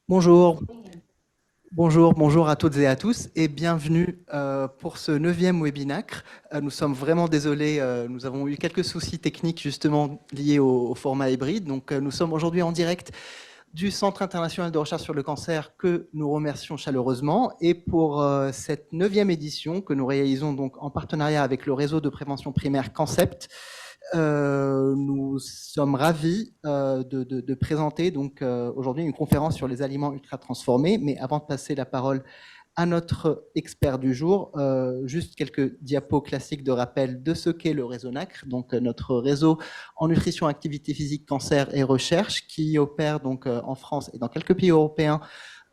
Bonjour, bonjour à toutes et à tous et bienvenue pour ce 9e webinaire. Nous sommes vraiment désolés, nous avons eu quelques soucis techniques justement liés au format hybride. Donc nous sommes aujourd'hui en direct du Centre international de recherche sur le cancer que nous remercions chaleureusement. Et pour cette 9e édition que nous réalisons donc en partenariat avec le réseau de prévention primaire Concept, nous sommes ravis de présenter donc aujourd'hui une conférence sur les aliments ultra transformés. Mais avant de passer la parole à notre expert du jour, juste quelques diapos classiques de rappel de ce qu'est le réseau NACRE, donc notre réseau en nutrition, activité physique, cancer et recherche, qui opère donc en France et dans quelques pays européens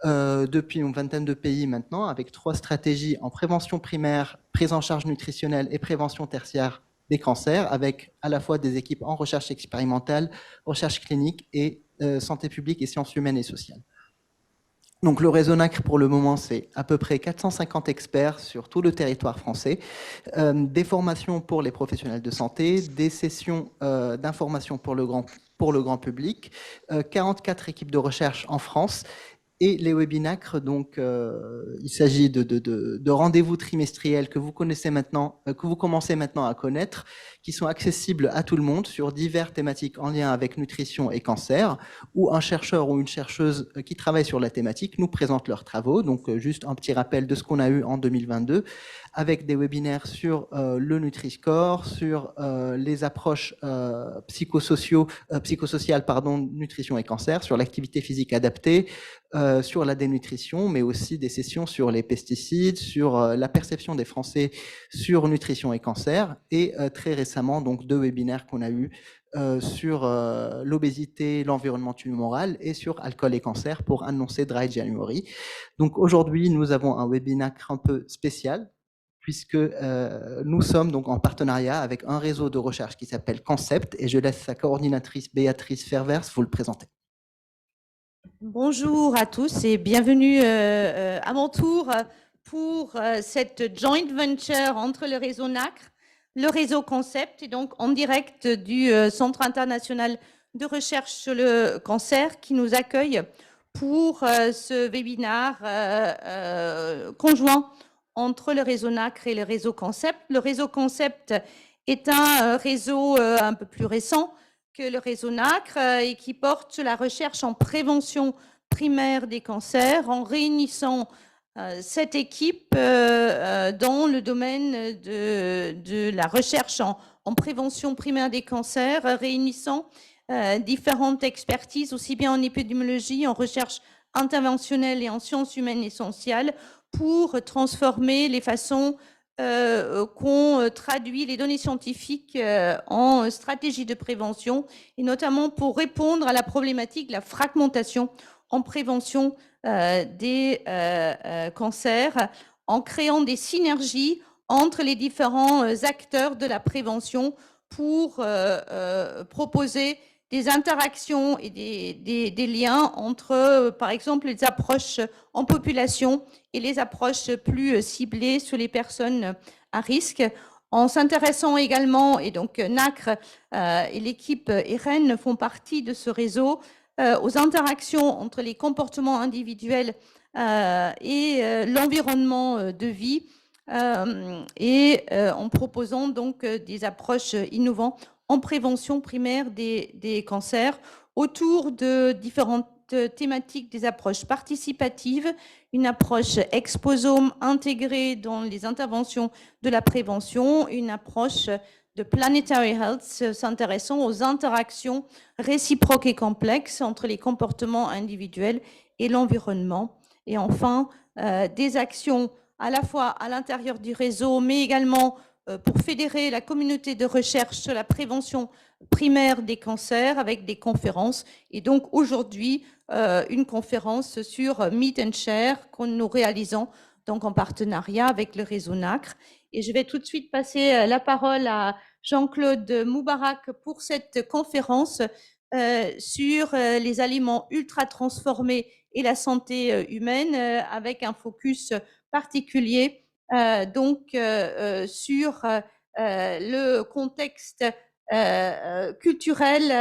depuis une vingtaine de pays maintenant, avec 3 stratégies en prévention primaire, prise en charge nutritionnelle et prévention tertiaire des cancers, avec à la fois des équipes en recherche expérimentale, recherche clinique et santé publique et sciences humaines et sociales. Donc le réseau NACRE pour le moment, c'est à peu près 450 experts sur tout le territoire français, des formations pour les professionnels de santé, des sessions d'information pour le grand public, 44 équipes de recherche en France. Et les webinacres, donc, il s'agit de rendez-vous trimestriels que vous connaissez maintenant, que vous commencez maintenant à connaître, qui sont accessibles à tout le monde sur diverses thématiques en lien avec nutrition et cancer, où un chercheur ou une chercheuse qui travaille sur la thématique nous présente leurs travaux. Donc, juste un petit rappel de ce qu'on a eu en 2022, avec des webinaires sur le Nutri-Score, sur les approches psychosociales, nutrition et cancer, sur l'activité physique adaptée, sur la dénutrition, mais aussi des sessions sur les pesticides, sur la perception des Français sur nutrition et cancer, et très récemment, donc 2 webinaires qu'on a eus sur l'obésité, l'environnement tumoral et sur alcool et cancer pour annoncer Dry January. Donc aujourd'hui, nous avons un webinaire un peu spécial puisque nous sommes donc en partenariat avec un réseau de recherche qui s'appelle Concept, et je laisse sa coordinatrice Béatrice Fervers vous le présenter. Bonjour à tous et bienvenue à mon tour pour cette joint venture entre le réseau NACRE, le réseau Concept et donc en direct du Centre international de recherche sur le cancer qui nous accueille pour ce webinaire conjoint entre le réseau NACRE et le réseau Concept. Le réseau Concept est un réseau un peu plus récent que le réseau NACRE et qui porte sur la recherche en prévention primaire des cancers en réunissant cette équipe dans le domaine de la recherche en prévention primaire des cancers, réunissant différentes expertises, aussi bien en épidémiologie, en recherche interventionnelle et en sciences humaines essentielles, pour transformer les façons qu'on traduit les données scientifiques en stratégie de prévention, et notamment pour répondre à la problématique de la fragmentation en prévention des cancers, en créant des synergies entre les différents acteurs de la prévention pour proposer des interactions et des liens entre, par exemple, les approches en population et les approches plus ciblées sur les personnes à risque, en s'intéressant également, et donc NACRE et l'équipe EREN font partie de ce réseau, aux interactions entre les comportements individuels et l'environnement de vie, et en proposant donc des approches innovantes en prévention primaire des cancers autour de différentes thématiques, des approches participatives, une approche exposome intégrée dans les interventions de la prévention, une approche de planetary health s'intéressant aux interactions réciproques et complexes entre les comportements individuels et l'environnement. Et enfin, des actions à la fois à l'intérieur du réseau, mais également pour fédérer la communauté de recherche sur la prévention primaire des cancers avec des conférences. Et donc aujourd'hui, une conférence sur Meet and Share que nous réalisons donc en partenariat avec le réseau NACRE. Et je vais tout de suite passer la parole à Jean-Claude Moubarak pour cette conférence sur les aliments ultra transformés et la santé humaine, avec un focus particulier sur le contexte culturel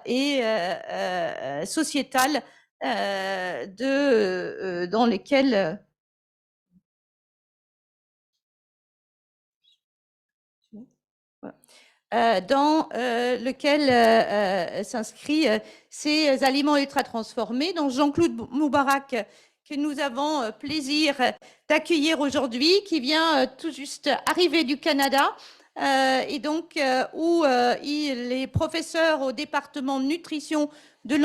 et sociétal dans lesquels s'inscrit ces aliments ultra transformés. Donc Jean-Claude Moubarak, que nous avons plaisir d'accueillir aujourd'hui, qui vient tout juste arriver du Canada, et donc où il est professeur au département de nutrition de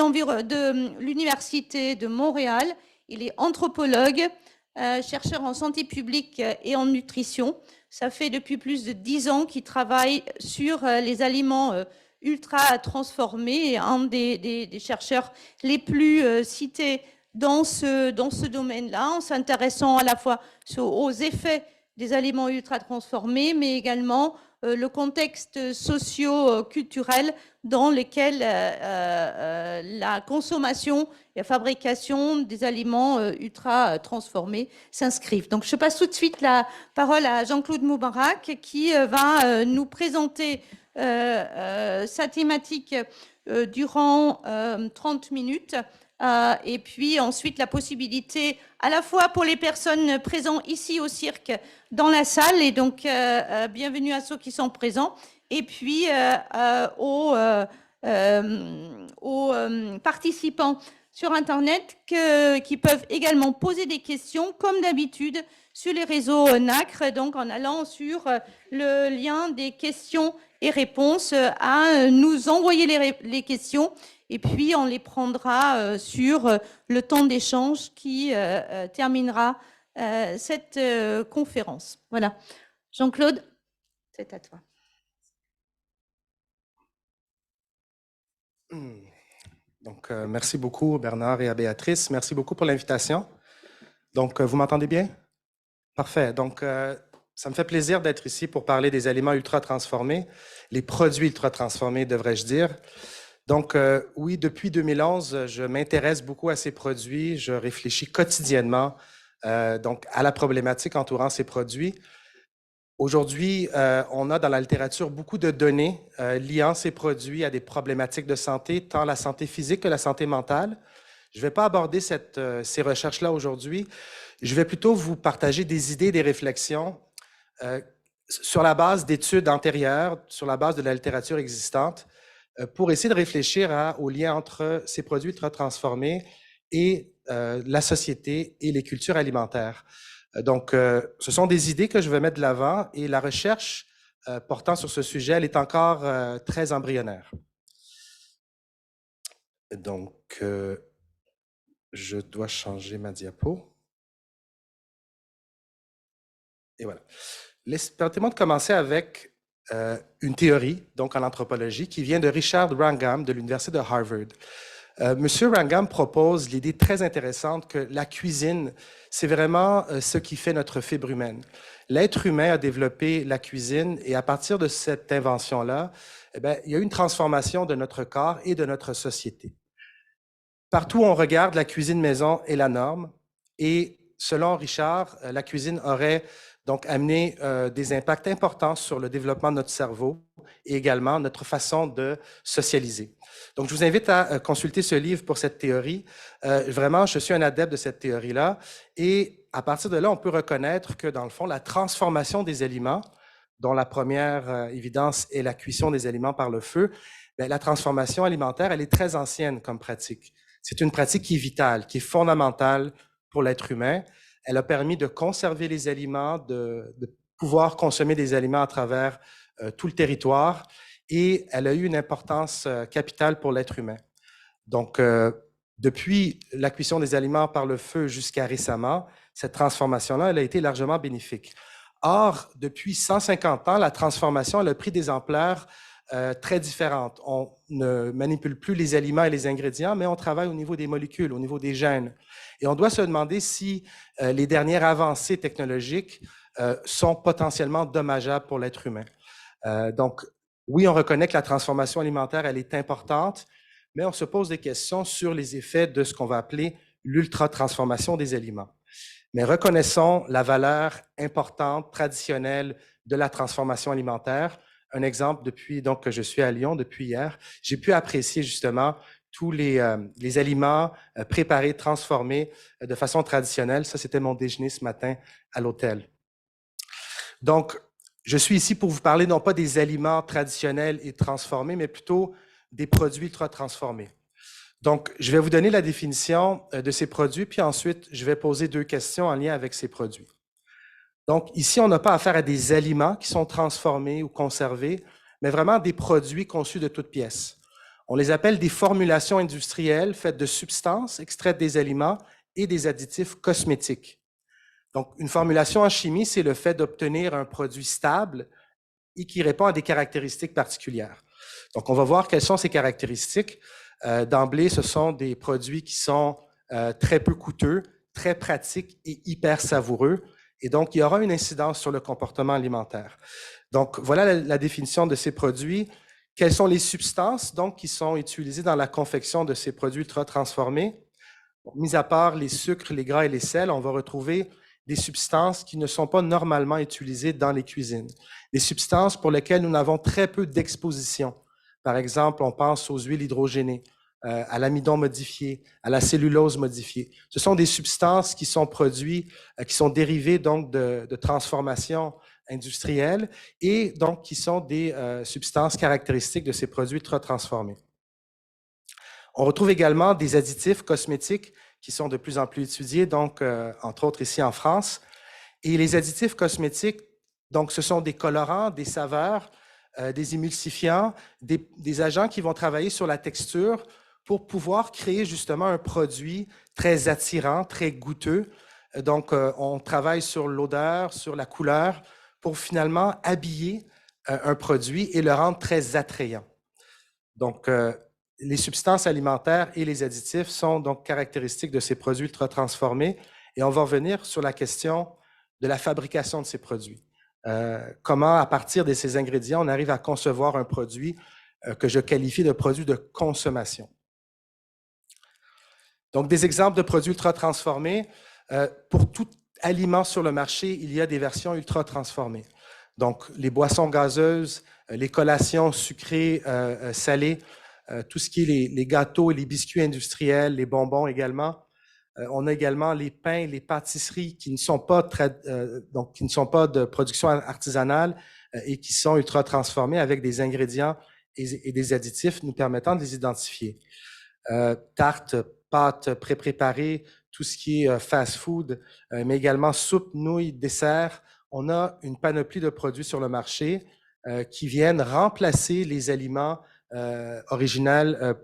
l'Université de Montréal. Il est anthropologue, chercheur en santé publique et en nutrition. Ça fait depuis plus de 10 ans qu'il travaille sur les aliments ultra transformés, et un des chercheurs les plus cités dans ce domaine-là, en s'intéressant à la fois aux effets des aliments ultra transformés, mais également le contexte socio-culturel dans lequel la consommation et la fabrication des aliments ultra transformés s'inscrivent. Donc, je passe tout de suite la parole à Jean-Claude Moubarak qui va nous présenter sa thématique durant 30 minutes. Et puis ensuite la possibilité à la fois pour les personnes présentes ici au cirque dans la salle, et donc bienvenue à ceux qui sont présents, et puis aux participants sur Internet qui peuvent également poser des questions, comme d'habitude, sur les réseaux NACRE, donc en allant sur le lien des questions et réponses, à nous envoyer les questions, et puis on les prendra sur le temps d'échange qui terminera cette conférence. Voilà. Jean-Claude, c'est à toi. Donc, merci beaucoup Bernard et à Béatrice. Merci beaucoup pour l'invitation. Donc, vous m'entendez bien? Parfait. Donc, ça me fait plaisir d'être ici pour parler des aliments ultra transformés, les produits ultra transformés, devrais-je dire. Donc, oui, depuis 2011, je m'intéresse beaucoup à ces produits. Je réfléchis quotidiennement donc, à la problématique entourant ces produits. Aujourd'hui, on a dans la littérature beaucoup de données liant ces produits à des problématiques de santé, tant la santé physique que la santé mentale. Je ne vais pas aborder ces recherches-là aujourd'hui. Je vais plutôt vous partager des idées, des réflexions sur la base d'études antérieures, sur la base de la littérature existante, pour essayer de réfléchir au lien entre ces produits ultra transformés et la société et les cultures alimentaires. Donc, ce sont des idées que je vais mettre de l'avant, et la recherche portant sur ce sujet, elle est encore très embryonnaire. Donc, je dois changer ma diapo. Et voilà. Permettez-moi de commencer avec une théorie, donc en anthropologie, qui vient de Richard Wrangham de l'Université de Harvard. Monsieur Wrangham propose l'idée très intéressante que la cuisine, c'est vraiment ce qui fait notre fibre humaine. L'être humain a développé la cuisine, et à partir de cette invention-là, eh bien, il y a eu une transformation de notre corps et de notre société. Partout où on regarde, la cuisine maison est la norme, et selon Richard, la cuisine aurait donc amené des impacts importants sur le développement de notre cerveau et également notre façon de socialiser. Donc, je vous invite à consulter ce livre pour cette théorie. Vraiment, je suis un adepte de cette théorie-là, et à partir de là, on peut reconnaître que, dans le fond, la transformation des aliments, dont la première évidence est la cuisson des aliments par le feu, bien, la transformation alimentaire, elle est très ancienne comme pratique. C'est une pratique qui est vitale, qui est fondamentale pour l'être humain. Elle a permis de conserver les aliments, de pouvoir consommer des aliments à travers tout le territoire, et elle a eu une importance capitale pour l'être humain. Donc, depuis la cuisson des aliments par le feu jusqu'à récemment, cette transformation-là, elle a été largement bénéfique. Or, depuis 150 ans, la transformation, elle a pris des ampleurs très différentes. On ne manipule plus les aliments et les ingrédients, mais on travaille au niveau des molécules, au niveau des gènes. Et on doit se demander si les dernières avancées technologiques sont potentiellement dommageables pour l'être humain. Donc, oui, on reconnaît que la transformation alimentaire, elle est importante, mais on se pose des questions sur les effets de ce qu'on va appeler l'ultra-transformation des aliments. Mais reconnaissons la valeur importante, traditionnelle de la transformation alimentaire. Un exemple, depuis donc que je suis à Lyon, depuis hier, j'ai pu apprécier justement tous les aliments préparés, transformés de façon traditionnelle. Ça, c'était mon déjeuner ce matin à l'hôtel. Donc, je suis ici pour vous parler non pas des aliments traditionnels et transformés, mais plutôt des produits ultra transformés. Donc, je vais vous donner la définition de ces produits, puis ensuite, je vais poser 2 questions en lien avec ces produits. Donc, ici, on n'a pas affaire à des aliments qui sont transformés ou conservés, mais vraiment des produits conçus de toutes pièces. On les appelle des formulations industrielles faites de substances extraites des aliments et des additifs cosmétiques. Donc, une formulation en chimie, c'est le fait d'obtenir un produit stable et qui répond à des caractéristiques particulières. Donc, on va voir quelles sont ces caractéristiques. D'emblée, ce sont des produits qui sont très peu coûteux, très pratiques et hyper savoureux. Et donc, il y aura une incidence sur le comportement alimentaire. Donc, voilà la définition de ces produits. Quelles sont les substances donc, qui sont utilisées dans la confection de ces produits ultra transformés? Bon, mis à part les sucres, les gras et les sels, on va retrouver des substances qui ne sont pas normalement utilisées dans les cuisines. Des substances pour lesquelles nous n'avons très peu d'exposition. Par exemple, on pense aux huiles hydrogénées, à l'amidon modifié, à la cellulose modifiée. Ce sont des substances qui sont produites, qui sont dérivées donc de transformations industrielles et donc qui sont des substances caractéristiques de ces produits ultra transformés. On retrouve également des additifs cosmétiques qui sont de plus en plus étudiés, donc entre autres ici en France. Et les additifs cosmétiques, donc ce sont des colorants, des saveurs, des émulsifiants, des agents qui vont travailler sur la texture pour pouvoir créer justement un produit très attirant, très goûteux. Donc, on travaille sur l'odeur, sur la couleur, pour finalement habiller un produit et le rendre très attrayant. Donc, les substances alimentaires et les additifs sont donc caractéristiques de ces produits ultra transformés. Et on va revenir sur la question de la fabrication de ces produits. Comment, à partir de ces ingrédients, on arrive à concevoir un produit que je qualifie de produit de consommation. Donc, des exemples de produits ultra transformés. Pour tout aliment sur le marché, il y a des versions ultra transformées. Donc, les boissons gazeuses, les collations sucrées, salées, tout ce qui est les gâteaux et les biscuits industriels, les bonbons également. On a également les pains, les pâtisseries qui ne sont pas, donc, qui ne sont pas de production artisanale et qui sont ultra transformés avec des ingrédients et des additifs nous permettant de les identifier. Tartes, pâtes pré-préparées, tout ce qui est fast-food, mais également soupe, nouilles, desserts. On a une panoplie de produits sur le marché qui viennent remplacer les aliments originels,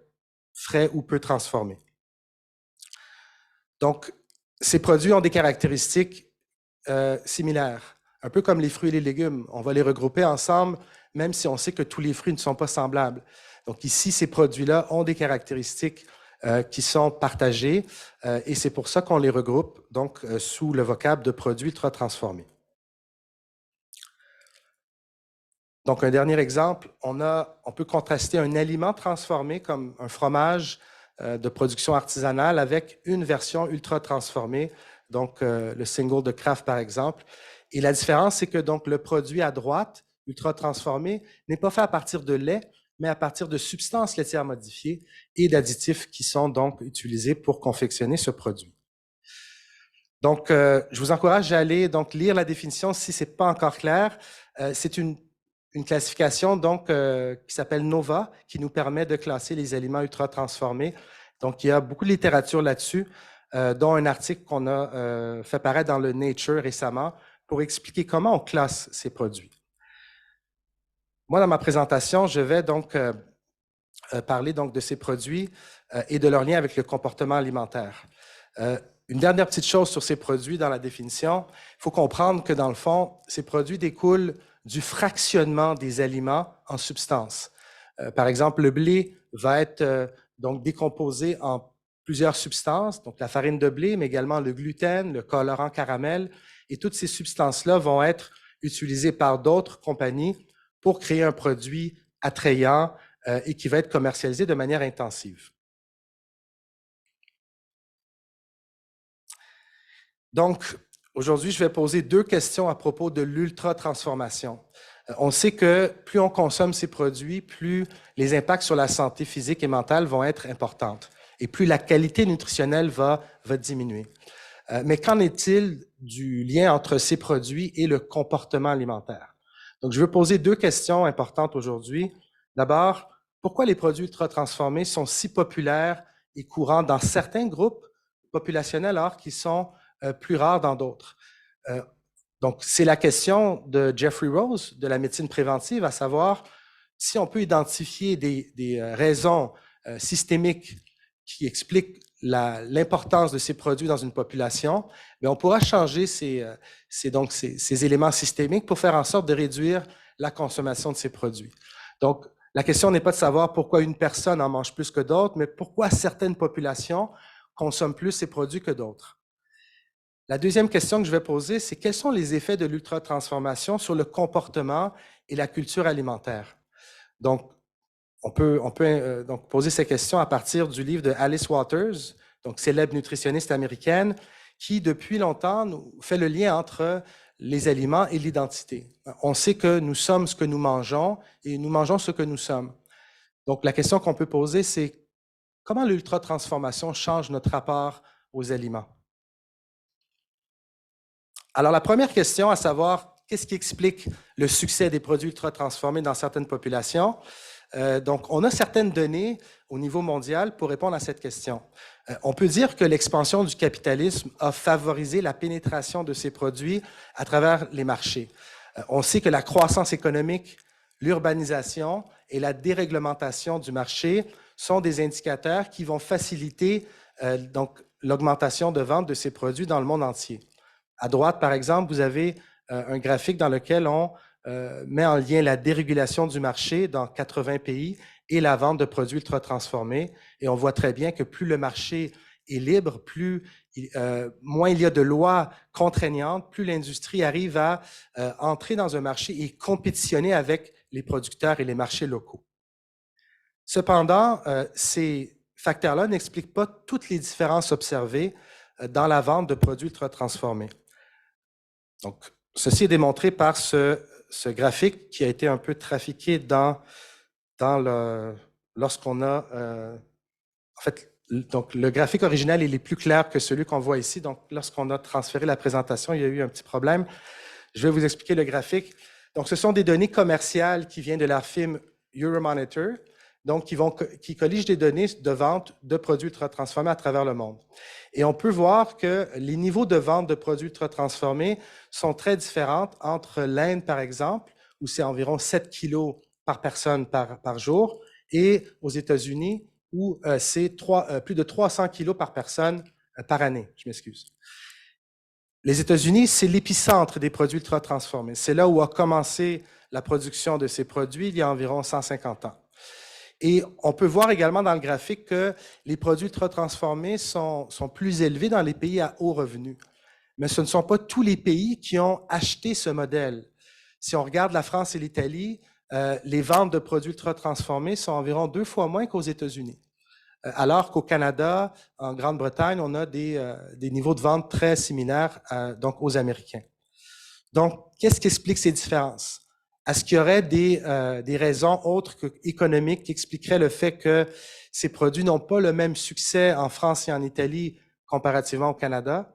frais ou peu transformés. Donc, ces produits ont des caractéristiques similaires, un peu comme les fruits et les légumes. On va les regrouper ensemble, même si on sait que tous les fruits ne sont pas semblables. Donc ici, ces produits-là ont des caractéristiques qui sont partagées et c'est pour ça qu'on les regroupe donc, sous le vocable de produits ultra transformés. Donc, un dernier exemple, on peut contraster un aliment transformé comme un fromage de production artisanale avec une version ultra transformée, donc le single de Kraft par exemple. Et la différence, c'est que donc, le produit à droite, ultra transformé, n'est pas fait à partir de lait, mais à partir de substances laitières modifiées et d'additifs qui sont donc utilisés pour confectionner ce produit. Donc, je vous encourage à aller donc, lire la définition si ce n'est pas encore clair. C'est une classification donc, qui s'appelle NOVA, qui nous permet de classer les aliments ultra transformés. Donc, il y a beaucoup de littérature là-dessus, dont un article qu'on a fait paraître dans le Nature récemment pour expliquer comment on classe ces produits. Moi, dans ma présentation, je vais donc parler donc, de ces produits et de leur lien avec le comportement alimentaire. Une dernière petite chose sur ces produits dans la définition, il faut comprendre que dans le fond, ces produits découlent du fractionnement des aliments en substances. Par exemple, le blé va être donc décomposé en plusieurs substances, donc la farine de blé, mais également le gluten, le colorant caramel, et toutes ces substances-là vont être utilisées par d'autres compagnies pour créer un produit attrayant et qui va être commercialisé de manière intensive. Donc, aujourd'hui, je vais poser 2 questions à propos de l'ultra-transformation. On sait que plus on consomme ces produits, plus les impacts sur la santé physique et mentale vont être importants et plus la qualité nutritionnelle va diminuer. Mais qu'en est-il du lien entre ces produits et le comportement alimentaire? Donc, je veux poser deux questions importantes aujourd'hui. D'abord, pourquoi les produits ultra-transformés sont si populaires et courants dans certains groupes populationnels alors qu'ils sont plus rares dans d'autres? Donc, c'est la question de Jeffrey Rose de la médecine préventive, à savoir si on peut identifier des raisons systémiques qui expliquent l'importance de ces produits dans une population, mais on pourra changer ces éléments systémiques pour faire en sorte de réduire la consommation de ces produits. Donc, la question n'est pas de savoir pourquoi une personne en mange plus que d'autres, mais pourquoi certaines populations consomment plus ces produits que d'autres. La deuxième question que je vais poser, c'est quels sont les effets de l'ultra-transformation sur le comportement et la culture alimentaire? Donc, on peut donc poser ces questions à partir du livre de Alice Waters, donc célèbre nutritionniste américaine, qui depuis longtemps fait le lien entre les aliments et l'identité. On sait que nous sommes ce que nous mangeons et nous mangeons ce que nous sommes. Donc, la question qu'on peut poser, c'est comment l'ultra-transformation change notre rapport aux aliments? Alors, la première question, à savoir, qu'est-ce qui explique le succès des produits ultra-transformés dans certaines populations? Donc, on a certaines données au niveau mondial pour répondre à cette question. On peut dire que l'expansion du capitalisme a favorisé la pénétration de ces produits à travers les marchés. On sait que la croissance économique, l'urbanisation et la déréglementation du marché sont des indicateurs qui vont faciliter donc l'augmentation de vente de ces produits dans le monde entier. À droite, par exemple, vous avez un graphique dans lequel on met en lien la dérégulation du marché dans 80 pays et la vente de produits ultra-transformés. Et on voit très bien que plus le marché est libre, moins il y a de lois contraignantes, plus l'industrie arrive à entrer dans un marché et compétitionner avec les producteurs et les marchés locaux. Cependant, ces facteurs-là n'expliquent pas toutes les différences observées dans la vente de produits ultra-transformés. Donc, ceci est démontré par ce graphique qui a été un peu trafiqué lorsqu'on a... en fait, donc, le graphique original, il est plus clair que celui qu'on voit ici. Donc, lorsqu'on a transféré la présentation, il y a eu un petit problème. Je vais vous expliquer le graphique. Donc, ce sont des données commerciales qui viennent de la firme Euromonitor, donc qui colligent des données de vente de produits ultra-transformés à travers le monde. Et on peut voir que les niveaux de vente de produits ultra-transformés sont très différents entre l'Inde, par exemple, où c'est environ 7 kilos par personne par jour, et aux États-Unis, où c'est plus de 300 kilos par personne par année. Je m'excuse. Les États-Unis, c'est l'épicentre des produits ultra-transformés. C'est là où a commencé la production de ces produits il y a environ 150 ans. Et on peut voir également dans le graphique que les produits ultra-transformés sont plus élevés dans les pays à haut revenu. Mais ce ne sont pas tous les pays qui ont acheté ce modèle. Si on regarde la France et l'Italie, les ventes de produits ultra-transformés sont environ 2 fois moins qu'aux États-Unis. Alors qu'au Canada, en Grande-Bretagne, on a des niveaux de vente très similaires donc aux Américains. Donc, qu'est-ce qui explique ces différences? Est-ce qu'il y aurait des raisons autres qu'économiques qui expliqueraient le fait que ces produits n'ont pas le même succès en France et en Italie comparativement au Canada?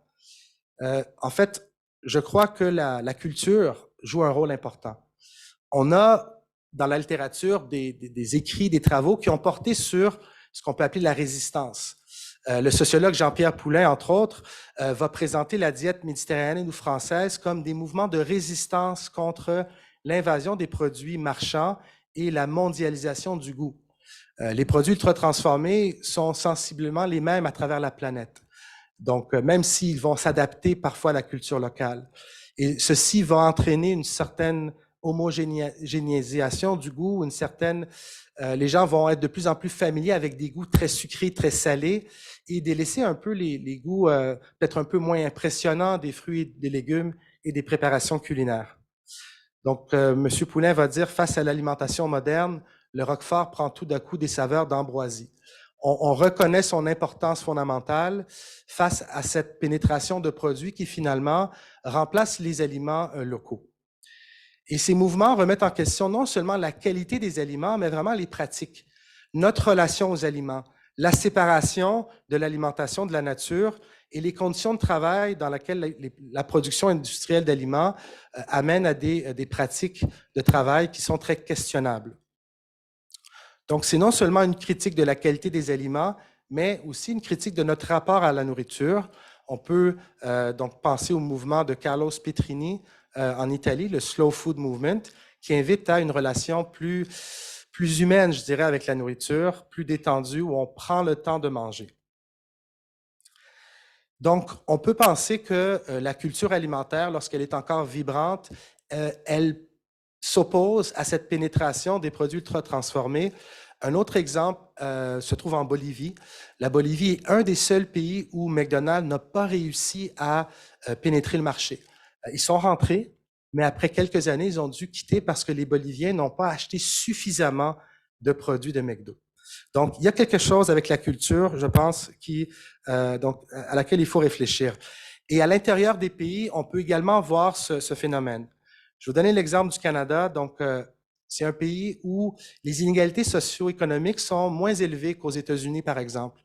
En fait, je crois que la culture joue un rôle important. On a dans la littérature des écrits, des travaux qui ont porté sur ce qu'on peut appeler la résistance. Le sociologue Jean-Pierre Poulin, entre autres, va présenter la diète méditerranéenne ou française comme des mouvements de résistance contre l'invasion des produits marchands et la mondialisation du goût. Les produits ultra-transformés sont sensiblement les mêmes à travers la planète. Donc, même s'ils vont s'adapter parfois à la culture locale. Et ceci va entraîner une certaine homogénéisation du goût, les gens vont être de plus en plus familiers avec des goûts très sucrés, très salés, et délaisser un peu les goûts peut-être un peu moins impressionnants des fruits et des légumes et des préparations culinaires. Donc, M. Poulin va dire, face à l'alimentation moderne, le roquefort prend tout d'un coup des saveurs d'ambroisie. On reconnaît son importance fondamentale face à cette pénétration de produits qui finalement remplacent les aliments locaux. Et ces mouvements remettent en question non seulement la qualité des aliments, mais vraiment les pratiques, notre relation aux aliments, la séparation de l'alimentation de la nature et les conditions de travail dans lesquelles la production industrielle d'aliments amène à des pratiques de travail qui sont très questionnables. Donc, c'est non seulement une critique de la qualité des aliments, mais aussi une critique de notre rapport à la nourriture. On peut donc penser au mouvement de Carlo Petrini en Italie, le Slow Food Movement, qui invite à une relation plus humaine, je dirais, avec la nourriture, plus détendue, où on prend le temps de manger. Donc, on peut penser que la culture alimentaire, lorsqu'elle est encore vibrante, elle s'oppose à cette pénétration des produits ultra-transformés. Un autre exemple se trouve en Bolivie. La Bolivie est un des seuls pays où McDonald's n'a pas réussi à pénétrer le marché. Ils sont rentrés, mais après quelques années, ils ont dû quitter parce que les Boliviens n'ont pas acheté suffisamment de produits de McDo. Donc, il y a quelque chose avec la culture, je pense, à laquelle il faut réfléchir. Et à l'intérieur des pays, on peut également voir ce phénomène. Je vais vous donner l'exemple du Canada. Donc, c'est un pays où les inégalités socio-économiques sont moins élevées qu'aux États-Unis, par exemple.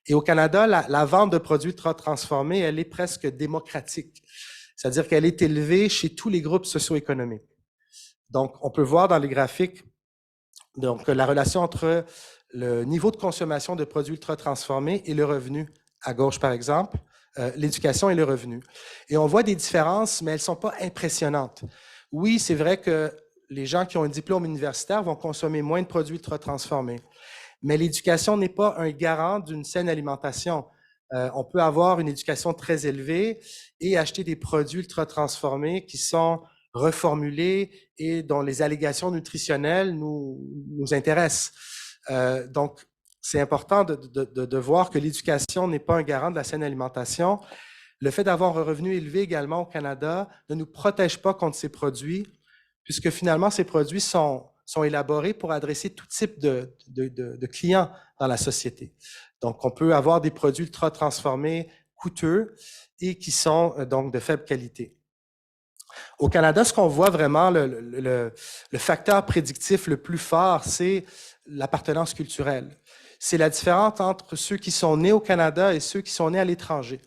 Et au Canada, la vente de produits transformés, elle est presque démocratique. C'est-à-dire qu'elle est élevée chez tous les groupes socio-économiques. Donc, on peut voir dans les graphiques donc, la relation entre le niveau de consommation de produits ultra-transformés et le revenu. À gauche, par exemple, l'éducation et le revenu. Et on voit des différences, mais elles ne sont pas impressionnantes. Oui, c'est vrai que les gens qui ont un diplôme universitaire vont consommer moins de produits ultra-transformés. Mais l'éducation n'est pas un garant d'une saine alimentation. On peut avoir une éducation très élevée et acheter des produits ultra-transformés qui sont reformulés et dont les allégations nutritionnelles nous intéressent. Donc, c'est important de voir que l'éducation n'est pas un garant de la saine alimentation. Le fait d'avoir un revenu élevé également au Canada ne nous protège pas contre ces produits, puisque finalement, ces produits sont élaborés pour adresser tout type de clients dans la société. Donc, on peut avoir des produits ultra transformés, coûteux et qui sont donc de faible qualité. Au Canada, ce qu'on voit vraiment, le facteur prédictif le plus fort, c'est l'appartenance culturelle. C'est la différence entre ceux qui sont nés au Canada et ceux qui sont nés à l'étranger.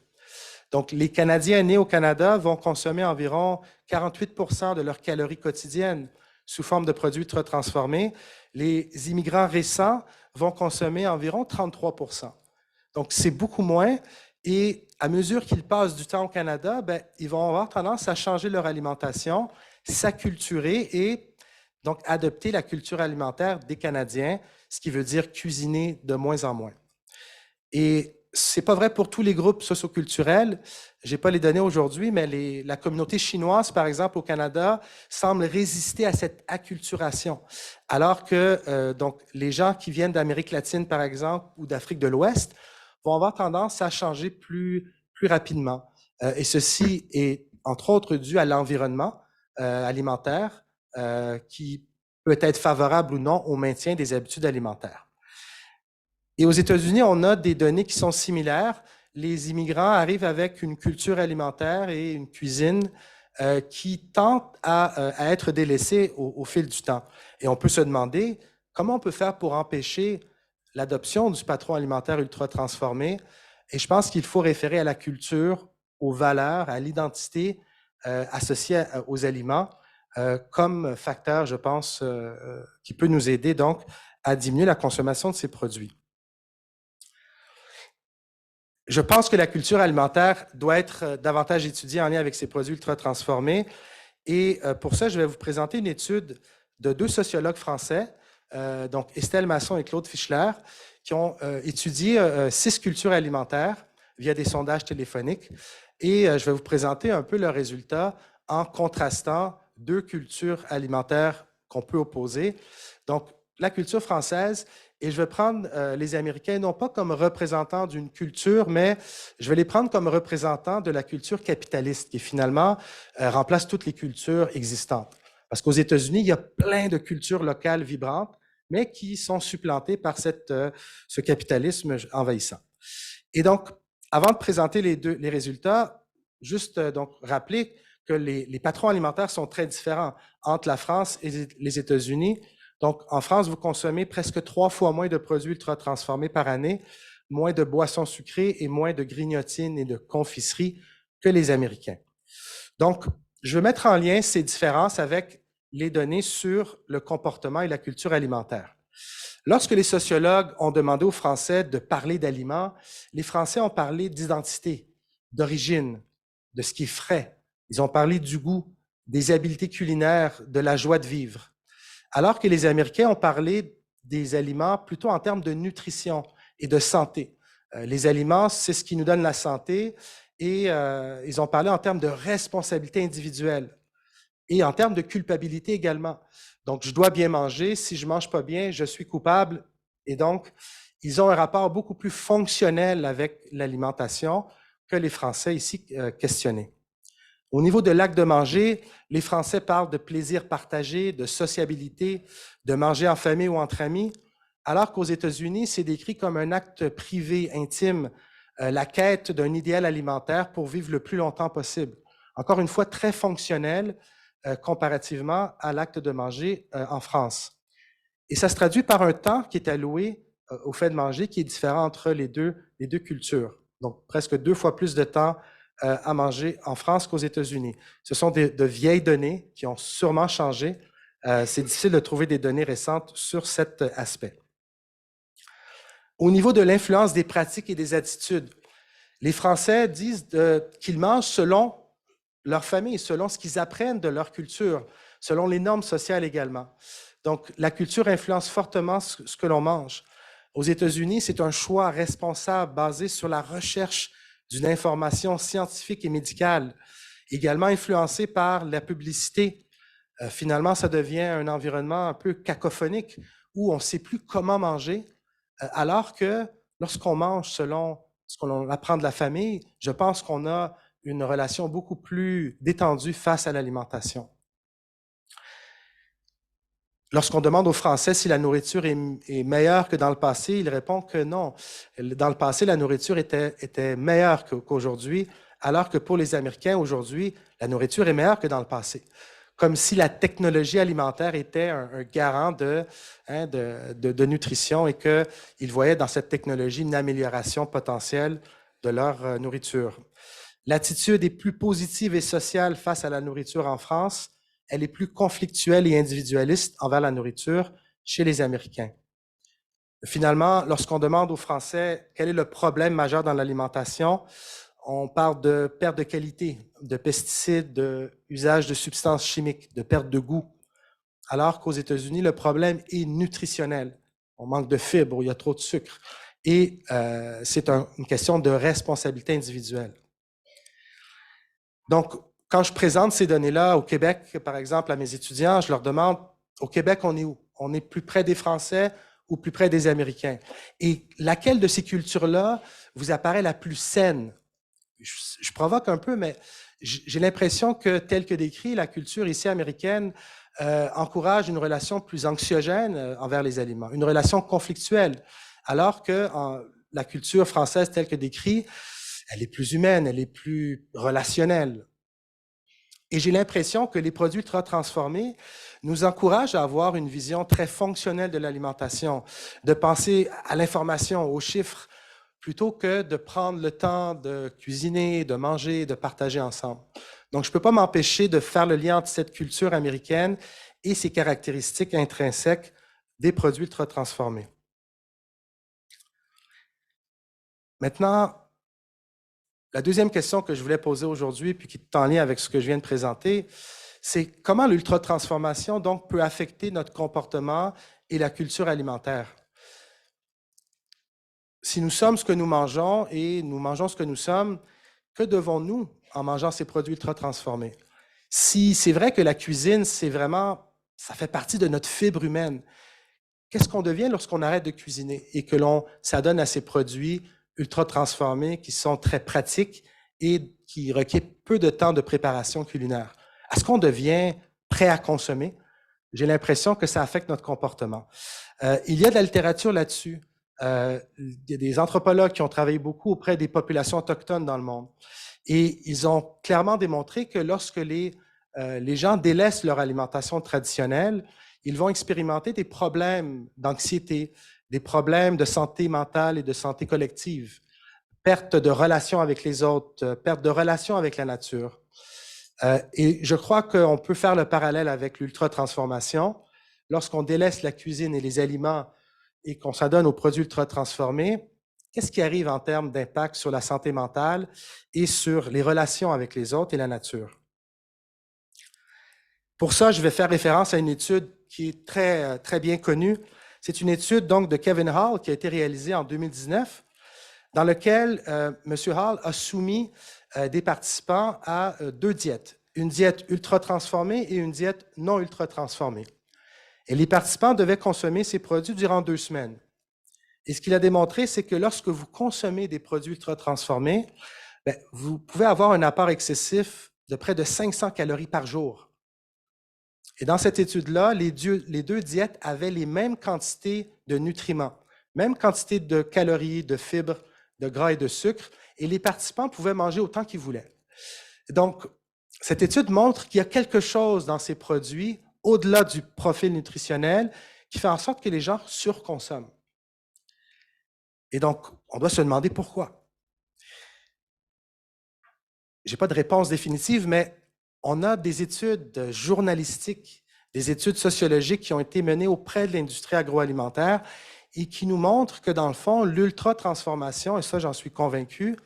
Donc, les Canadiens nés au Canada vont consommer environ 48% de leurs calories quotidiennes sous forme de produits ultra transformés. Les immigrants récents vont consommer environ 33%. Donc, c'est beaucoup moins. Et à mesure qu'ils passent du temps au Canada, ils vont avoir tendance à changer leur alimentation, s'acculturer et donc adopter la culture alimentaire des Canadiens, ce qui veut dire cuisiner de moins en moins. Et ce n'est pas vrai pour tous les groupes socioculturels. Je n'ai pas les données aujourd'hui, mais la communauté chinoise, par exemple, au Canada, semble résister à cette acculturation. Alors que donc, les gens qui viennent d'Amérique latine, par exemple, ou d'Afrique de l'Ouest, vont avoir tendance à changer plus rapidement. Et ceci est, entre autres, dû à l'environnement alimentaire qui peut être favorable ou non au maintien des habitudes alimentaires. Et aux États-Unis, on a des données qui sont similaires. Les immigrants arrivent avec une culture alimentaire et une cuisine qui tentent à être délaissées au fil du temps. Et on peut se demander comment on peut faire pour empêcher l'adoption du patron alimentaire ultra transformé. Et je pense qu'il faut référer à la culture, aux valeurs, à l'identité associée aux aliments comme facteur, je pense, qui peut nous aider donc à diminuer la consommation de ces produits. Je pense que la culture alimentaire doit être davantage étudiée en lien avec ces produits ultra transformés. Et pour ça, je vais vous présenter une étude de deux sociologues français, donc Estelle Masson et Claude Fischler, qui ont étudié 6 cultures alimentaires via des sondages téléphoniques. Et je vais vous présenter un peu leurs résultats en contrastant deux cultures alimentaires qu'on peut opposer. Donc, la culture française, et je vais prendre les Américains non pas comme représentants d'une culture, mais je vais les prendre comme représentants de la culture capitaliste qui finalement remplace toutes les cultures existantes. Parce qu'aux États-Unis, il y a plein de cultures locales vibrantes, mais qui sont supplantées par ce capitalisme envahissant. Et donc, avant de présenter les résultats, juste donc rappeler que les patrons alimentaires sont très différents entre la France et les États-Unis. Donc, en France, vous consommez presque 3 fois moins de produits ultra-transformés par année, moins de boissons sucrées et moins de grignotines et de confiseries que les Américains. Donc, je veux mettre en lien ces différences avec les données sur le comportement et la culture alimentaire. Lorsque les sociologues ont demandé aux Français de parler d'aliments, les Français ont parlé d'identité, d'origine, de ce qui est frais. Ils ont parlé du goût, des habiletés culinaires, de la joie de vivre. Alors que les Américains ont parlé des aliments plutôt en termes de nutrition et de santé. Les aliments, c'est ce qui nous donne la santé et ils ont parlé en termes de responsabilité individuelle et en termes de culpabilité également. Donc, je dois bien manger. Si je ne mange pas bien, je suis coupable. Et donc, ils ont un rapport beaucoup plus fonctionnel avec l'alimentation que les Français ici questionnaient. Au niveau de l'acte de manger, les Français parlent de plaisir partagé, de sociabilité, de manger en famille ou entre amis, alors qu'aux États-Unis, c'est décrit comme un acte privé, intime, la quête d'un idéal alimentaire pour vivre le plus longtemps possible. Encore une fois, très fonctionnel comparativement à l'acte de manger en France. Et ça se traduit par un temps qui est alloué au fait de manger qui est différent entre les deux cultures. Donc, presque 2 fois plus de temps à manger en France qu'aux États-Unis. Ce sont de vieilles données qui ont sûrement changé. C'est difficile de trouver des données récentes sur cet aspect. Au niveau de l'influence des pratiques et des attitudes, les Français disent qu'ils mangent selon leur famille, selon ce qu'ils apprennent de leur culture, selon les normes sociales également. Donc, la culture influence fortement ce que l'on mange. Aux États-Unis, c'est un choix responsable basé sur la recherche d'une information scientifique et médicale, également influencée par la publicité. Finalement, ça devient un environnement un peu cacophonique où on ne sait plus comment manger, alors que lorsqu'on mange selon ce qu'on apprend de la famille, je pense qu'on a une relation beaucoup plus détendue face à l'alimentation. Lorsqu'on demande aux Français si la nourriture est meilleure que dans le passé, ils répondent que non. Dans le passé, la nourriture était meilleure qu'aujourd'hui, alors que pour les Américains, aujourd'hui, la nourriture est meilleure que dans le passé. Comme si la technologie alimentaire était un garant de nutrition et qu'ils voyaient dans cette technologie une amélioration potentielle de leur nourriture. L'attitude est plus positive et sociale face à la nourriture en France. Elle est plus conflictuelle et individualiste envers la nourriture chez les Américains. Finalement, lorsqu'on demande aux Français quel est le problème majeur dans l'alimentation, on parle de perte de qualité, de pesticides, d'usage de substances chimiques, de perte de goût. Alors qu'aux États-Unis, le problème est nutritionnel. On manque de fibres, il y a trop de sucre. Et c'est une question de responsabilité individuelle. Donc, quand je présente ces données-là au Québec, par exemple, à mes étudiants, je leur demande, au Québec, on est où? On est plus près des Français ou plus près des Américains? Et laquelle de ces cultures-là vous apparaît la plus saine? Je provoque un peu, mais j'ai l'impression que, tel que décrit, la culture ici américaine encourage une relation plus anxiogène envers les aliments, une relation conflictuelle, alors que la culture française, telle que décrit, elle est plus humaine, elle est plus relationnelle. Et j'ai l'impression que les produits ultra transformés nous encouragent à avoir une vision très fonctionnelle de l'alimentation, de penser à l'information, aux chiffres, plutôt que de prendre le temps de cuisiner, de manger, de partager ensemble. Donc, je ne peux pas m'empêcher de faire le lien entre cette culture américaine et ses caractéristiques intrinsèques des produits ultra transformés. Maintenant, la deuxième question que je voulais poser aujourd'hui, puis qui est en lien avec ce que je viens de présenter, c'est comment l'ultra-transformation donc peut affecter notre comportement et la culture alimentaire. Si nous sommes ce que nous mangeons et nous mangeons ce que nous sommes, que devons-nous en mangeant ces produits ultra-transformés? Si c'est vrai que la cuisine, ça fait partie de notre fibre humaine, qu'est-ce qu'on devient lorsqu'on arrête de cuisiner et que l'on s'adonne à ces produits ultra transformés qui sont très pratiques et qui requièrent peu de temps de préparation culinaire? Est-ce qu'on devient prêt à consommer? J'ai l'impression que ça affecte notre comportement. Il y a de la littérature là-dessus. Il y a des anthropologues qui ont travaillé beaucoup auprès des populations autochtones dans le monde. Et ils ont clairement démontré que lorsque les gens délaissent leur alimentation traditionnelle, ils vont expérimenter des problèmes d'anxiété, des problèmes de santé mentale et de santé collective, perte de relations avec les autres, perte de relations avec la nature. Et je crois qu'on peut faire le parallèle avec l'ultra-transformation. Lorsqu'on délaisse la cuisine et les aliments et qu'on s'adonne aux produits ultra-transformés, qu'est-ce qui arrive en termes d'impact sur la santé mentale et sur les relations avec les autres et la nature? Pour ça, je vais faire référence à une étude qui est très bien connue. C'est une étude donc de Kevin Hall qui a été réalisée en 2019, dans laquelle M. Hall a soumis des participants à deux diètes, une diète ultra-transformée et une diète non ultra-transformée. Et les participants devaient consommer ces produits durant 2 semaines. Et ce qu'il a démontré, c'est que lorsque vous consommez des produits ultra-transformés, vous pouvez avoir un apport excessif de près de 500 calories par jour. Et dans cette étude-là, les deux diètes avaient les mêmes quantités de nutriments, même quantité de calories, de fibres, de gras et de sucre, et les participants pouvaient manger autant qu'ils voulaient. Donc, cette étude montre qu'il y a quelque chose dans ces produits, au-delà du profil nutritionnel, qui fait en sorte que les gens surconsomment. Et donc, on doit se demander pourquoi. Je n'ai pas de réponse définitive, mais on a des études journalistiques, des études sociologiques qui ont été menées auprès de l'industrie agroalimentaire et qui nous montrent que, dans le fond, l'ultra-transformation, et ça, j'en suis convaincu,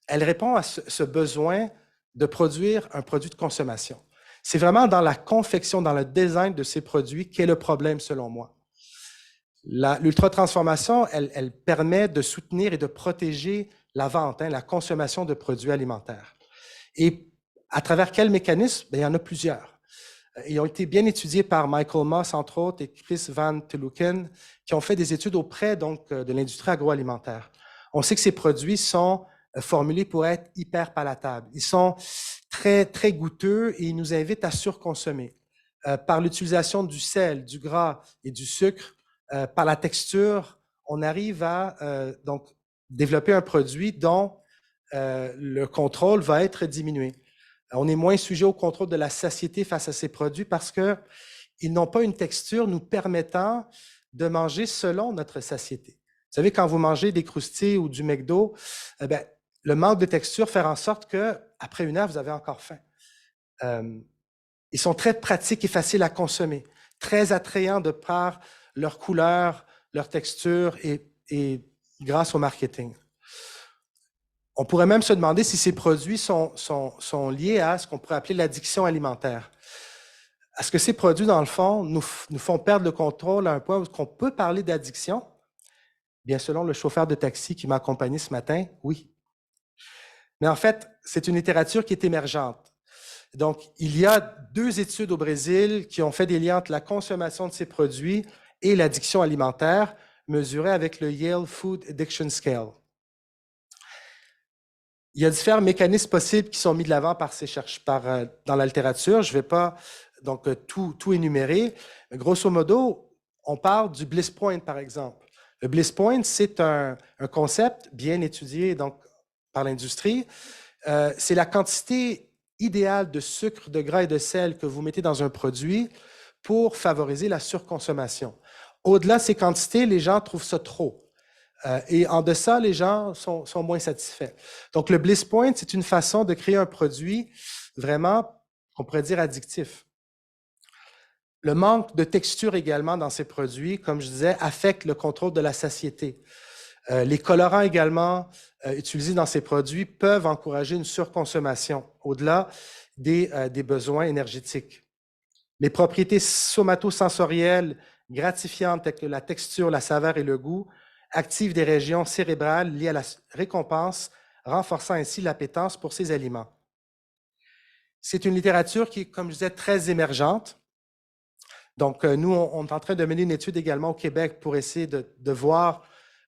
elle répond à ce besoin de produire un produit de consommation. C'est vraiment dans la confection, dans le design de ces produits qu'est le problème, selon moi. L'ultra-transformation, elle permet de soutenir et de protéger la vente, la consommation de produits alimentaires. Et à travers quel mécanisme? Il y en a plusieurs. Ils ont été bien étudiés par Michael Moss, entre autres, et Chris Van Tuluken, qui ont fait des études auprès donc, de l'industrie agroalimentaire. On sait que ces produits sont formulés pour être hyper palatables. Ils sont très goûteux et ils nous invitent à surconsommer. Par l'utilisation du sel, du gras et du sucre, par la texture, on arrive à donc, développer un produit dont le contrôle va être diminué. On est moins sujet au contrôle de la satiété face à ces produits parce qu'ils n'ont pas une texture nous permettant de manger selon notre satiété. Vous savez, quand vous mangez des croustilles ou du McDo, le manque de texture fait en sorte qu'après 1 heure, vous avez encore faim. Ils sont très pratiques et faciles à consommer, très attrayants de par leur couleur, leur texture et grâce au marketing. On pourrait même se demander si ces produits sont liés à ce qu'on pourrait appeler l'addiction alimentaire. Est-ce que ces produits, dans le fond, nous font perdre le contrôle à un point où on peut parler d'addiction? Bien, selon le chauffeur de taxi qui m'a accompagné ce matin, oui. Mais en fait, c'est une littérature qui est émergente. Donc, il y a 2 études au Brésil qui ont fait des liens entre la consommation de ces produits et l'addiction alimentaire, mesurée avec le Yale Food Addiction Scale. Il y a différents mécanismes possibles qui sont mis de l'avant dans la littérature. Je ne vais pas donc, tout énumérer. Mais grosso modo, on parle du bliss point, par exemple. Le bliss point, c'est un concept bien étudié donc, par l'industrie. C'est la quantité idéale de sucre, de gras et de sel que vous mettez dans un produit pour favoriser la surconsommation. Au-delà de ces quantités, les gens trouvent ça trop. Et en deçà, les gens sont moins satisfaits. Donc, le bliss point, c'est une façon de créer un produit vraiment, on pourrait dire, addictif. Le manque de texture également dans ces produits, comme je disais, affecte le contrôle de la satiété. Les colorants également utilisés dans ces produits peuvent encourager une surconsommation au-delà des besoins énergétiques. Les propriétés somatosensorielles gratifiantes telles que la texture, la saveur et le goût activent des régions cérébrales liées à la récompense, renforçant ainsi l'appétence pour ces aliments. C'est une littérature qui est, comme je disais, très émergente. Donc, nous, on est en train de mener une étude également au Québec pour essayer de voir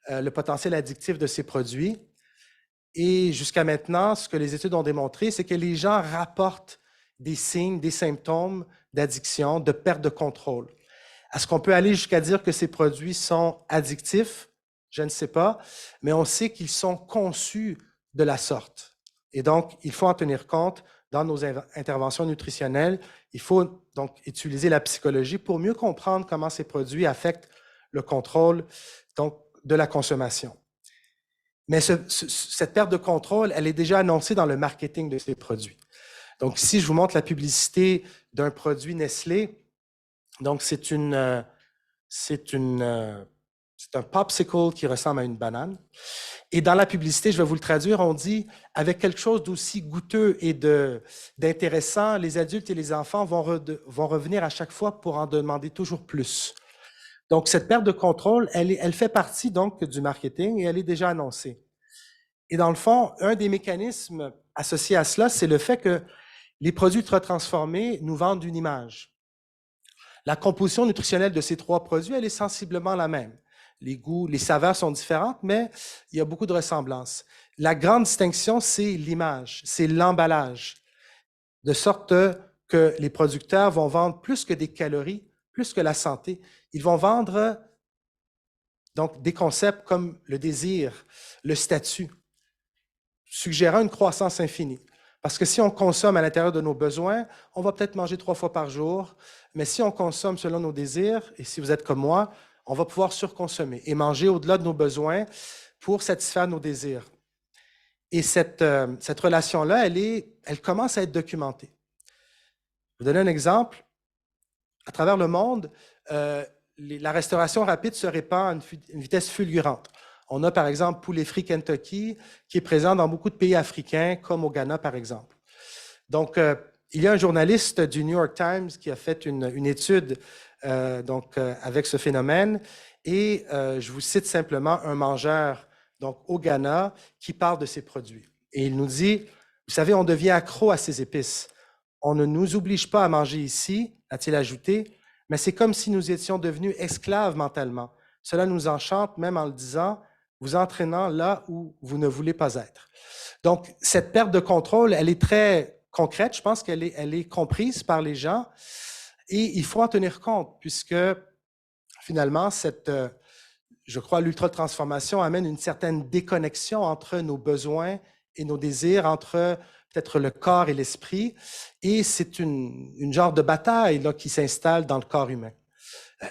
le potentiel addictif de ces produits. Et jusqu'à maintenant, ce que les études ont démontré, c'est que les gens rapportent des signes, des symptômes d'addiction, de perte de contrôle. Est-ce qu'on peut aller jusqu'à dire que ces produits sont addictifs? Je ne sais pas, mais on sait qu'ils sont conçus de la sorte. Et donc, il faut en tenir compte dans nos interventions nutritionnelles. Il faut donc utiliser la psychologie pour mieux comprendre comment ces produits affectent le contrôle donc, de la consommation. Mais cette perte de contrôle, elle est déjà annoncée dans le marketing de ces produits. Donc, ici, je vous montre la publicité d'un produit Nestlé. Donc, c'est un popsicle qui ressemble à une banane. Et dans la publicité, je vais vous le traduire, on dit « Avec quelque chose d'aussi goûteux et d'intéressant, les adultes et les enfants vont revenir à chaque fois pour en demander toujours plus. » Donc, cette perte de contrôle, elle fait partie donc du marketing et elle est déjà annoncée. Et dans le fond, un des mécanismes associés à cela, c'est le fait que les produits ultra transformés nous vendent une image. La composition nutritionnelle de ces trois produits, elle est sensiblement la même. Les goûts, les saveurs sont différentes, mais il y a beaucoup de ressemblances. La grande distinction, c'est l'image, c'est l'emballage, de sorte que les producteurs vont vendre plus que des calories, plus que la santé. Ils vont vendre donc des concepts comme le désir, le statut, suggérant une croissance infinie. Parce que si on consomme à l'intérieur de nos besoins, on va peut-être manger 3 fois par jour, mais si on consomme selon nos désirs, et si vous êtes comme moi, on va pouvoir surconsommer et manger au-delà de nos besoins pour satisfaire nos désirs. Et cette relation-là, elle commence à être documentée. Je vous donne un exemple. À travers le monde, la restauration rapide se répand à une vitesse fulgurante. On a par exemple Poulet Frit Kentucky, qui est présent dans beaucoup de pays africains, comme au Ghana par exemple. Donc, il y a un journaliste du New York Times qui a fait une étude avec ce phénomène, et je vous cite simplement un mangeur donc, au Ghana qui parle de ces produits. Et il nous dit, vous savez, on devient accro à ces épices. On ne nous oblige pas à manger ici, a-t-il ajouté, mais c'est comme si nous étions devenus esclaves mentalement. Cela nous enchante même en le disant, vous entraînant là où vous ne voulez pas être. Donc, cette perte de contrôle, elle est très concrète. Je pense qu'elle est comprise par les gens et il faut en tenir compte puisque finalement, je crois, l'ultra-transformation amène une certaine déconnexion entre nos besoins et nos désirs, entre peut-être le corps et l'esprit, et c'est une genre de bataille là, qui s'installe dans le corps humain.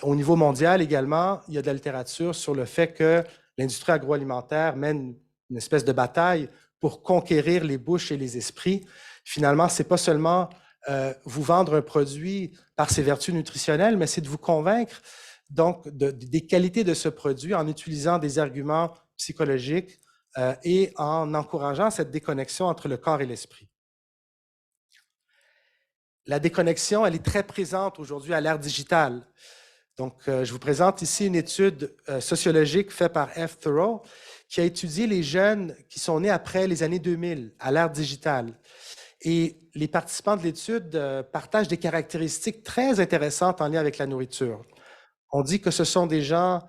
Au niveau mondial également, il y a de la littérature sur le fait que l'industrie agroalimentaire mène une espèce de bataille pour conquérir les bouches et les esprits. Finalement, ce n'est pas seulement vous vendre un produit par ses vertus nutritionnelles, mais c'est de vous convaincre donc des qualités de ce produit en utilisant des arguments psychologiques et en encourageant cette déconnexion entre le corps et l'esprit. La déconnexion, elle est très présente aujourd'hui à l'ère digitale. Donc, je vous présente ici une étude sociologique faite par F. Thoreau qui a étudié les jeunes qui sont nés après les années 2000, à l'ère digitale. Et les participants de l'étude partagent des caractéristiques très intéressantes en lien avec la nourriture. On dit que ce sont des gens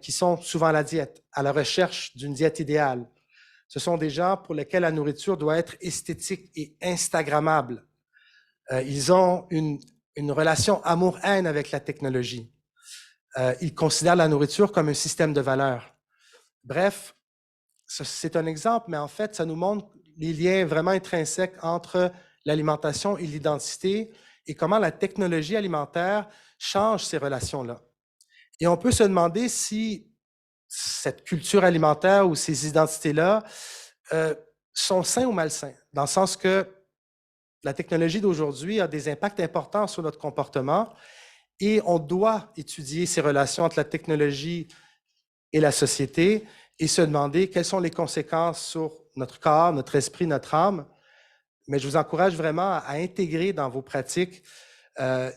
qui sont souvent à la diète, à la recherche d'une diète idéale. Ce sont des gens pour lesquels la nourriture doit être esthétique et instagrammable. Ils ont une relation amour-haine avec la technologie. Ils considèrent la nourriture comme un système de valeurs. Bref, c'est un exemple, mais en fait, ça nous montre les liens vraiment intrinsèques entre l'alimentation et l'identité et comment la technologie alimentaire change ces relations-là. Et on peut se demander si cette culture alimentaire ou ces identités-là sont sains ou malsains, dans le sens que la technologie d'aujourd'hui a des impacts importants sur notre comportement et on doit étudier ces relations entre la technologie et la société et se demander quelles sont les conséquences sur notre corps, notre esprit, notre âme. Mais je vous encourage vraiment à intégrer dans vos pratiques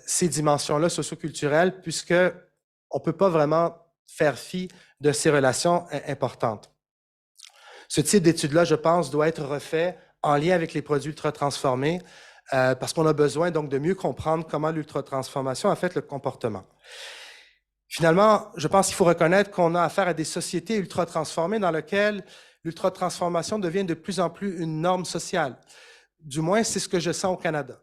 ces dimensions-là socioculturelles puisque on ne peut pas vraiment faire fi de ces relations importantes. Ce type d'étude-là, je pense, doit être refait en lien avec les produits ultra-transformés parce qu'on a besoin donc de mieux comprendre comment l'ultra-transformation affecte le comportement. Finalement, je pense qu'il faut reconnaître qu'on a affaire à des sociétés ultra-transformées dans lesquelles l'ultra-transformation devient de plus en plus une norme sociale. Du moins, c'est ce que je sens au Canada.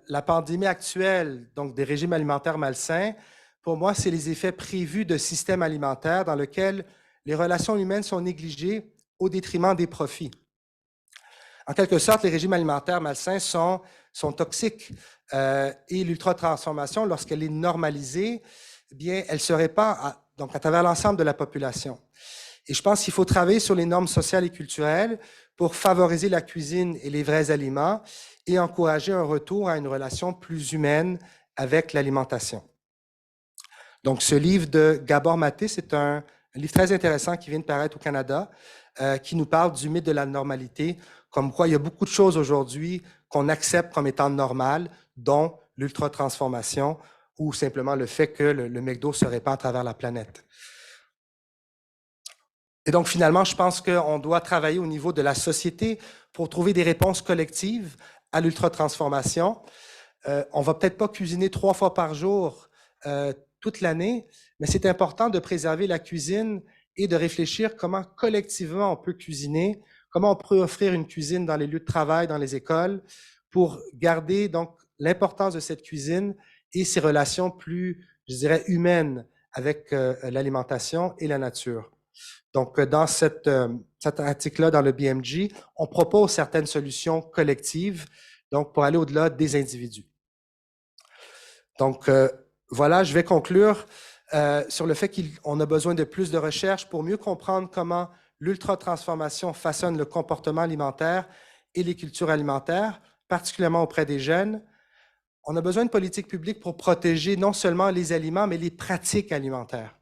La pandémie actuelle, donc des régimes alimentaires malsains, pour moi, c'est les effets prévus de systèmes alimentaires dans lesquels les relations humaines sont négligées au détriment des profits. En quelque sorte, les régimes alimentaires malsains sont toxiques et l'ultra-transformation, lorsqu'elle est normalisée, eh bien, elle se répand donc à travers l'ensemble de la population. Et je pense qu'il faut travailler sur les normes sociales et culturelles pour favoriser la cuisine et les vrais aliments et encourager un retour à une relation plus humaine avec l'alimentation. Donc, ce livre de Gabor Maté, c'est un livre très intéressant qui vient de paraître au Canada, qui nous parle du mythe de la normalité, comme quoi il y a beaucoup de choses aujourd'hui qu'on accepte comme étant normales, dont l'ultra-transformation ou simplement le fait que le McDo se répand à travers la planète. Et donc, finalement, je pense qu'on doit travailler au niveau de la société pour trouver des réponses collectives à l'ultra-transformation. On ne va peut-être pas cuisiner 3 fois par jour toute l'année, mais c'est important de préserver la cuisine et de réfléchir comment collectivement on peut cuisiner, comment on peut offrir une cuisine dans les lieux de travail, dans les écoles, pour garder donc l'importance de cette cuisine et ses relations plus, je dirais, humaines avec l'alimentation et la nature. Donc, dans cet article-là, dans le BMG, on propose certaines solutions collectives donc pour aller au-delà des individus. Donc, voilà, je vais conclure sur le fait qu'on a besoin de plus de recherche pour mieux comprendre comment l'ultra-transformation façonne le comportement alimentaire et les cultures alimentaires, particulièrement auprès des jeunes. On a besoin de politiques publiques pour protéger non seulement les aliments, mais les pratiques alimentaires.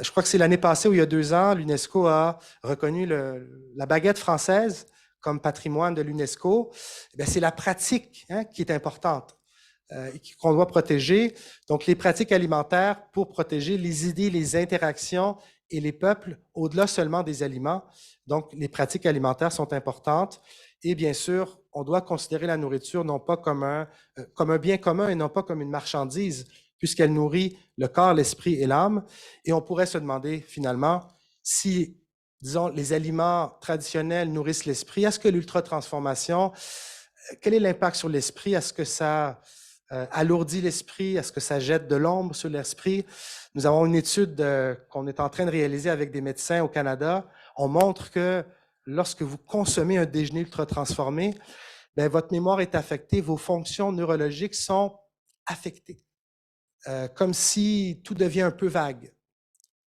Je crois que c'est l'année passée ou il y a 2 ans, l'UNESCO a reconnu la baguette française comme patrimoine de l'UNESCO. C'est la pratique qui est importante et qu'on doit protéger. Donc, les pratiques alimentaires pour protéger les idées, les interactions et les peuples au-delà seulement des aliments. Donc, les pratiques alimentaires sont importantes. Et bien sûr, on doit considérer la nourriture non pas comme un bien commun et non pas comme une marchandise, puisqu'elle nourrit le corps, l'esprit et l'âme. Et on pourrait se demander finalement si, disons, les aliments traditionnels nourrissent l'esprit, est-ce que l'ultra-transformation, quel est l'impact sur l'esprit? Est-ce que ça alourdit l'esprit? Est-ce que ça jette de l'ombre sur l'esprit? Nous avons une étude qu'on est en train de réaliser avec des médecins au Canada. On montre que lorsque vous consommez un déjeuner ultra-transformé, votre mémoire est affectée, vos fonctions neurologiques sont affectées. Comme si tout devient un peu vague.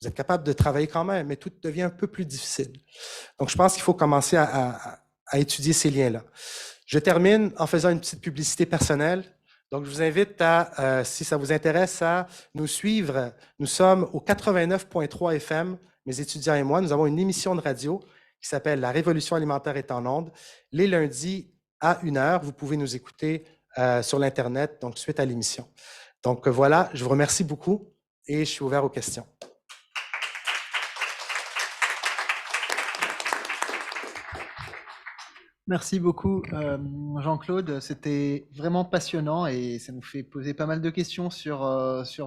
Vous êtes capable de travailler quand même, mais tout devient un peu plus difficile. Donc, je pense qu'il faut commencer à étudier ces liens-là. Je termine en faisant une petite publicité personnelle. Donc, je vous invite si ça vous intéresse, à nous suivre. Nous sommes au 89.3 FM, mes étudiants et moi. Nous avons une émission de radio qui s'appelle « La révolution alimentaire est en ondes ». Les lundis à 1h, vous pouvez nous écouter sur l'Internet, donc suite à l'émission. Donc voilà, je vous remercie beaucoup et je suis ouvert aux questions. Merci beaucoup, Jean-Claude. C'était vraiment passionnant et ça nous fait poser pas mal de questions sur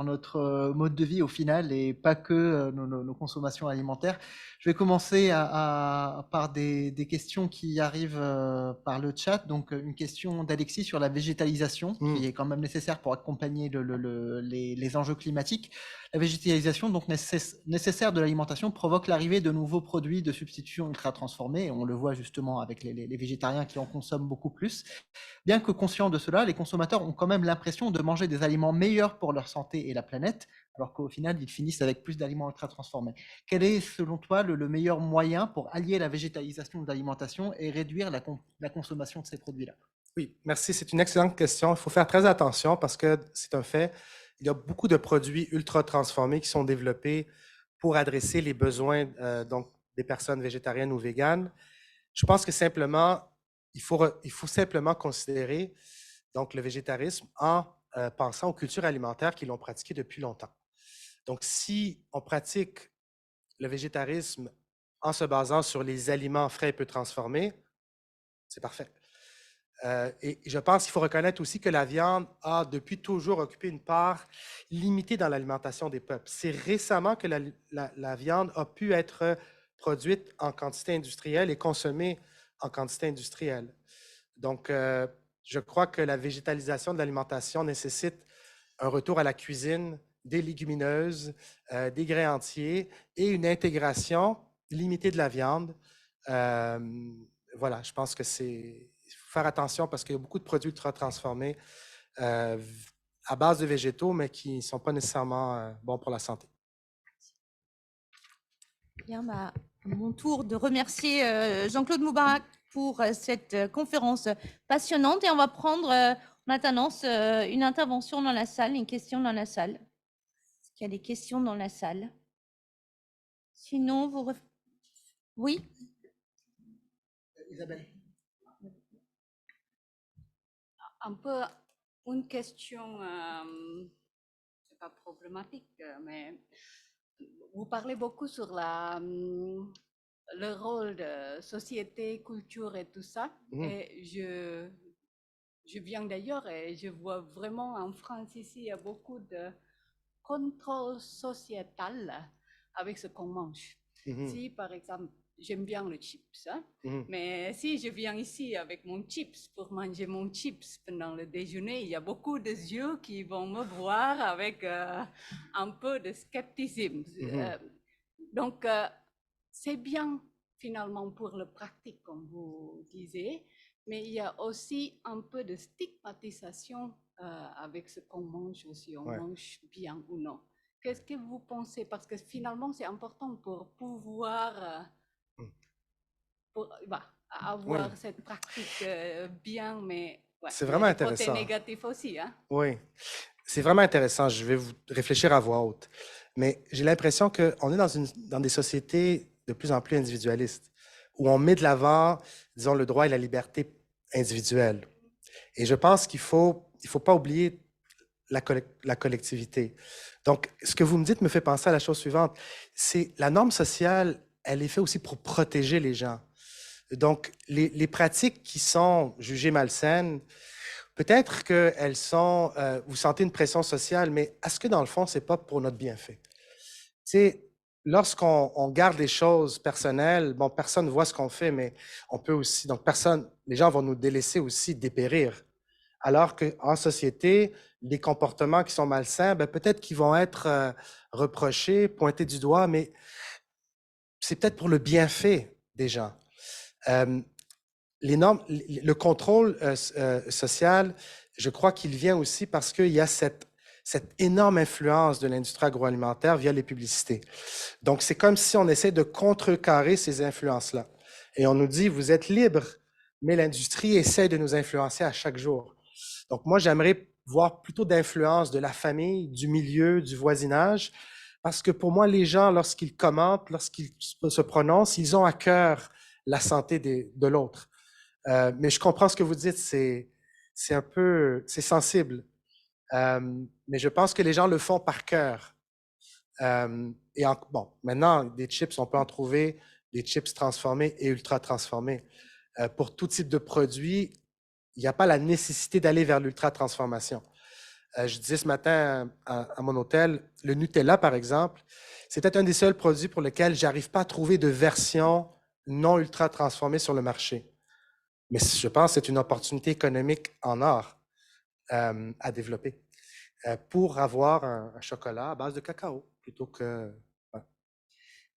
notre mode de vie au final et pas que nos consommations alimentaires. Je vais commencer par des questions qui arrivent par le chat. Donc, une question d'Alexis sur la végétalisation, qui est quand même nécessaire pour accompagner les enjeux climatiques. La végétalisation, donc nécessaire de l'alimentation, provoque l'arrivée de nouveaux produits de substitution ultra transformés. On le voit justement avec les végétariens qui en consomment beaucoup plus. Bien que conscients de cela, les consommateurs ont quand même l'impression de manger des aliments meilleurs pour leur santé et la planète, alors qu'au final, ils finissent avec plus d'aliments ultra transformés. Quel est, selon toi, le meilleur moyen pour allier la végétalisation de l'alimentation et réduire la consommation de ces produits-là? Oui, merci. C'est une excellente question. Il faut faire très attention parce que c'est un fait. Il y a beaucoup de produits ultra transformés qui sont développés pour adresser les besoins donc, des personnes végétariennes ou véganes. Je pense que simplement, il faut simplement considérer donc, le végétarisme en pensant aux cultures alimentaires qui l'ont pratiqué depuis longtemps. Donc, si on pratique le végétarisme en se basant sur les aliments frais et peu transformés, c'est parfait. Et je pense qu'il faut reconnaître aussi que la viande a depuis toujours occupé une part limitée dans l'alimentation des peuples. C'est récemment que la viande a pu être produite en quantité industrielle et consommée en quantité industrielle. Donc, je crois que la végétalisation de l'alimentation nécessite un retour à la cuisine, des légumineuses, des grains entiers et une intégration limitée de la viande voilà, je pense que c'est faire attention parce qu'il y a beaucoup de produits ultra transformés à base de végétaux, mais qui ne sont pas nécessairement bons pour la santé. Bien, mon tour de remercier Jean-Claude Moubarak pour cette conférence passionnante. Et on va prendre en attendance une intervention dans la salle, une question dans la salle. Est-ce qu'il y a des questions dans la salle? Sinon, oui, Isabelle. Un peu une question, c'est pas problématique, mais vous parlez beaucoup sur le rôle de société, culture et tout ça. Et je viens d'ailleurs et je vois vraiment en France ici, il y a beaucoup de contrôle sociétal avec ce qu'on mange. Si par exemple, j'aime bien le chips, hein? Mais si je viens ici avec mon chips pour manger mon chips pendant le déjeuner, il y a beaucoup de yeux qui vont me voir avec un peu de scepticisme. Donc, c'est bien finalement pour le pratique, comme vous disiez, mais il y a aussi un peu de stigmatisation avec ce qu'on mange, si on mange bien ou non. Qu'est-ce que vous pensez? Parce que finalement, c'est important pour pouvoir avoir cette pratique bien, mais c'est vraiment intéressant. Côté négatif aussi. Hein? Oui, c'est vraiment intéressant. Je vais vous réfléchir à voix haute. Mais j'ai l'impression qu'on est dans des sociétés de plus en plus individualistes, où on met de l'avant, disons, le droit et la liberté individuelle. Et je pense qu'il faut pas oublier la collectivité. Donc, ce que vous me dites me fait penser à la chose suivante. C'est la norme sociale, elle est faite aussi pour protéger les gens. Donc, les pratiques qui sont jugées malsaines, peut-être qu'elles sont, vous sentez une pression sociale, mais est-ce que dans le fond, c'est pas pour notre bienfait? Tu sais, lorsqu'on garde les choses personnelles, bon, personne ne voit ce qu'on fait, mais on peut aussi, donc les gens vont nous délaisser aussi dépérir. Alors qu'en société, les comportements qui sont malsains, ben, peut-être qu'ils vont être reprochés, pointés du doigt, mais c'est peut-être pour le bienfait des gens. Le contrôle social, je crois qu'il vient aussi parce qu'il y a cette énorme influence de l'industrie agroalimentaire via les publicités. Donc, c'est comme si on essaie de contrecarrer ces influences-là. Et on nous dit, vous êtes libre, mais l'industrie essaie de nous influencer à chaque jour. Donc, moi, j'aimerais voir plutôt d'influence de la famille, du milieu, du voisinage, parce que pour moi, les gens, lorsqu'ils commentent, lorsqu'ils se prononcent, ils ont à cœur la santé de l'autre. Mais je comprends ce que vous dites, c'est sensible. Mais je pense que les gens le font par cœur. Bon, maintenant, des chips, on peut en trouver, des chips transformés et ultra transformés. Pour tout type de produit, il n'y a pas la nécessité d'aller vers l'ultra-transformation. Je disais ce matin à mon hôtel, le Nutella, par exemple, c'est peut-être un des seuls produits pour lesquels je n'arrive pas à trouver de version non ultra-transformée sur le marché. Mais je pense que c'est une opportunité économique en or à développer pour avoir un chocolat à base de cacao plutôt que...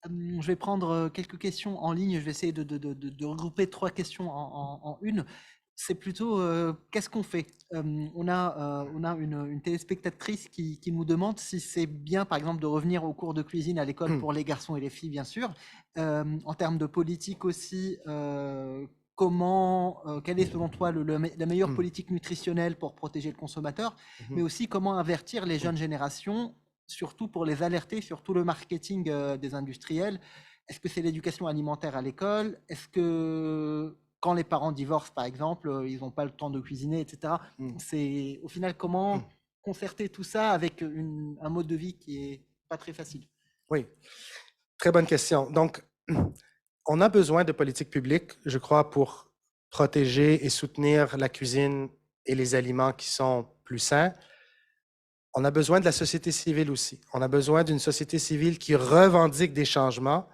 Je vais prendre quelques questions en ligne. Je vais essayer de regrouper 3 questions en une. C'est plutôt qu'est-ce qu'on fait? On a une téléspectatrice qui nous demande si c'est bien, par exemple, de revenir aux cours de cuisine à l'école pour les garçons et les filles, bien sûr. En termes de politique aussi, quelle est selon toi la meilleure politique nutritionnelle pour protéger le consommateur, mais aussi comment avertir les jeunes générations, surtout pour les alerter sur tout le marketing des industriels? Est-ce que c'est l'éducation alimentaire à l'école? Est-ce que quand les parents divorcent, par exemple, ils n'ont pas le temps de cuisiner, etc. C'est au final comment concerter tout ça avec un mode de vie qui est pas très facile? Oui, très bonne question. Donc, on a besoin de politiques publiques, je crois, pour protéger et soutenir la cuisine et les aliments qui sont plus sains. On a besoin de la société civile aussi. On a besoin d'une société civile qui revendique des changements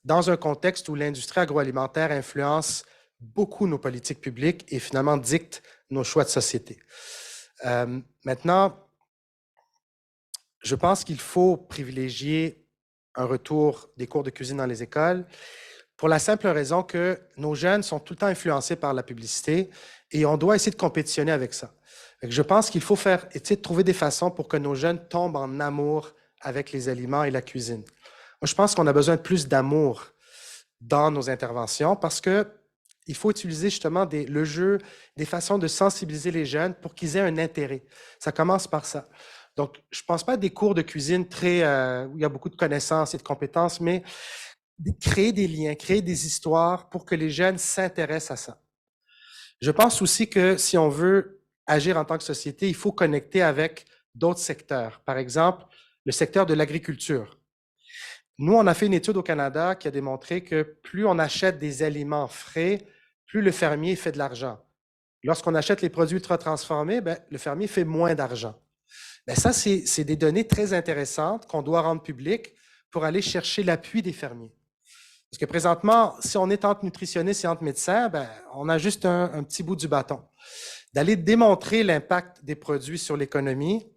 dans un contexte où l'industrie agroalimentaire influence beaucoup nos politiques publiques et finalement dicte nos choix de société. Maintenant, je pense qu'il faut privilégier un retour des cours de cuisine dans les écoles pour la simple raison que nos jeunes sont tout le temps influencés par la publicité et on doit essayer de compétitionner avec ça. Fait que je pense qu'il faut essayer de trouver des façons pour que nos jeunes tombent en amour avec les aliments et la cuisine. Moi, je pense qu'on a besoin de plus d'amour dans nos interventions parce que il faut utiliser justement le jeu, des façons de sensibiliser les jeunes pour qu'ils aient un intérêt. Ça commence par ça. Donc, je ne pense pas à des cours de cuisine où il y a beaucoup de connaissances et de compétences, mais créer des liens, créer des histoires pour que les jeunes s'intéressent à ça. Je pense aussi que si on veut agir en tant que société, il faut connecter avec d'autres secteurs. Par exemple, le secteur de l'agriculture. Nous, on a fait une étude au Canada qui a démontré que plus on achète des aliments frais, plus le fermier fait de l'argent. Lorsqu'on achète les produits ultra transformés, le fermier fait moins d'argent. Ça, c'est des données très intéressantes qu'on doit rendre publiques pour aller chercher l'appui des fermiers. Parce que présentement, si on est entre nutritionnistes et entre médecins, on a juste un petit bout du bâton. D'aller démontrer l'impact des produits sur l'économie,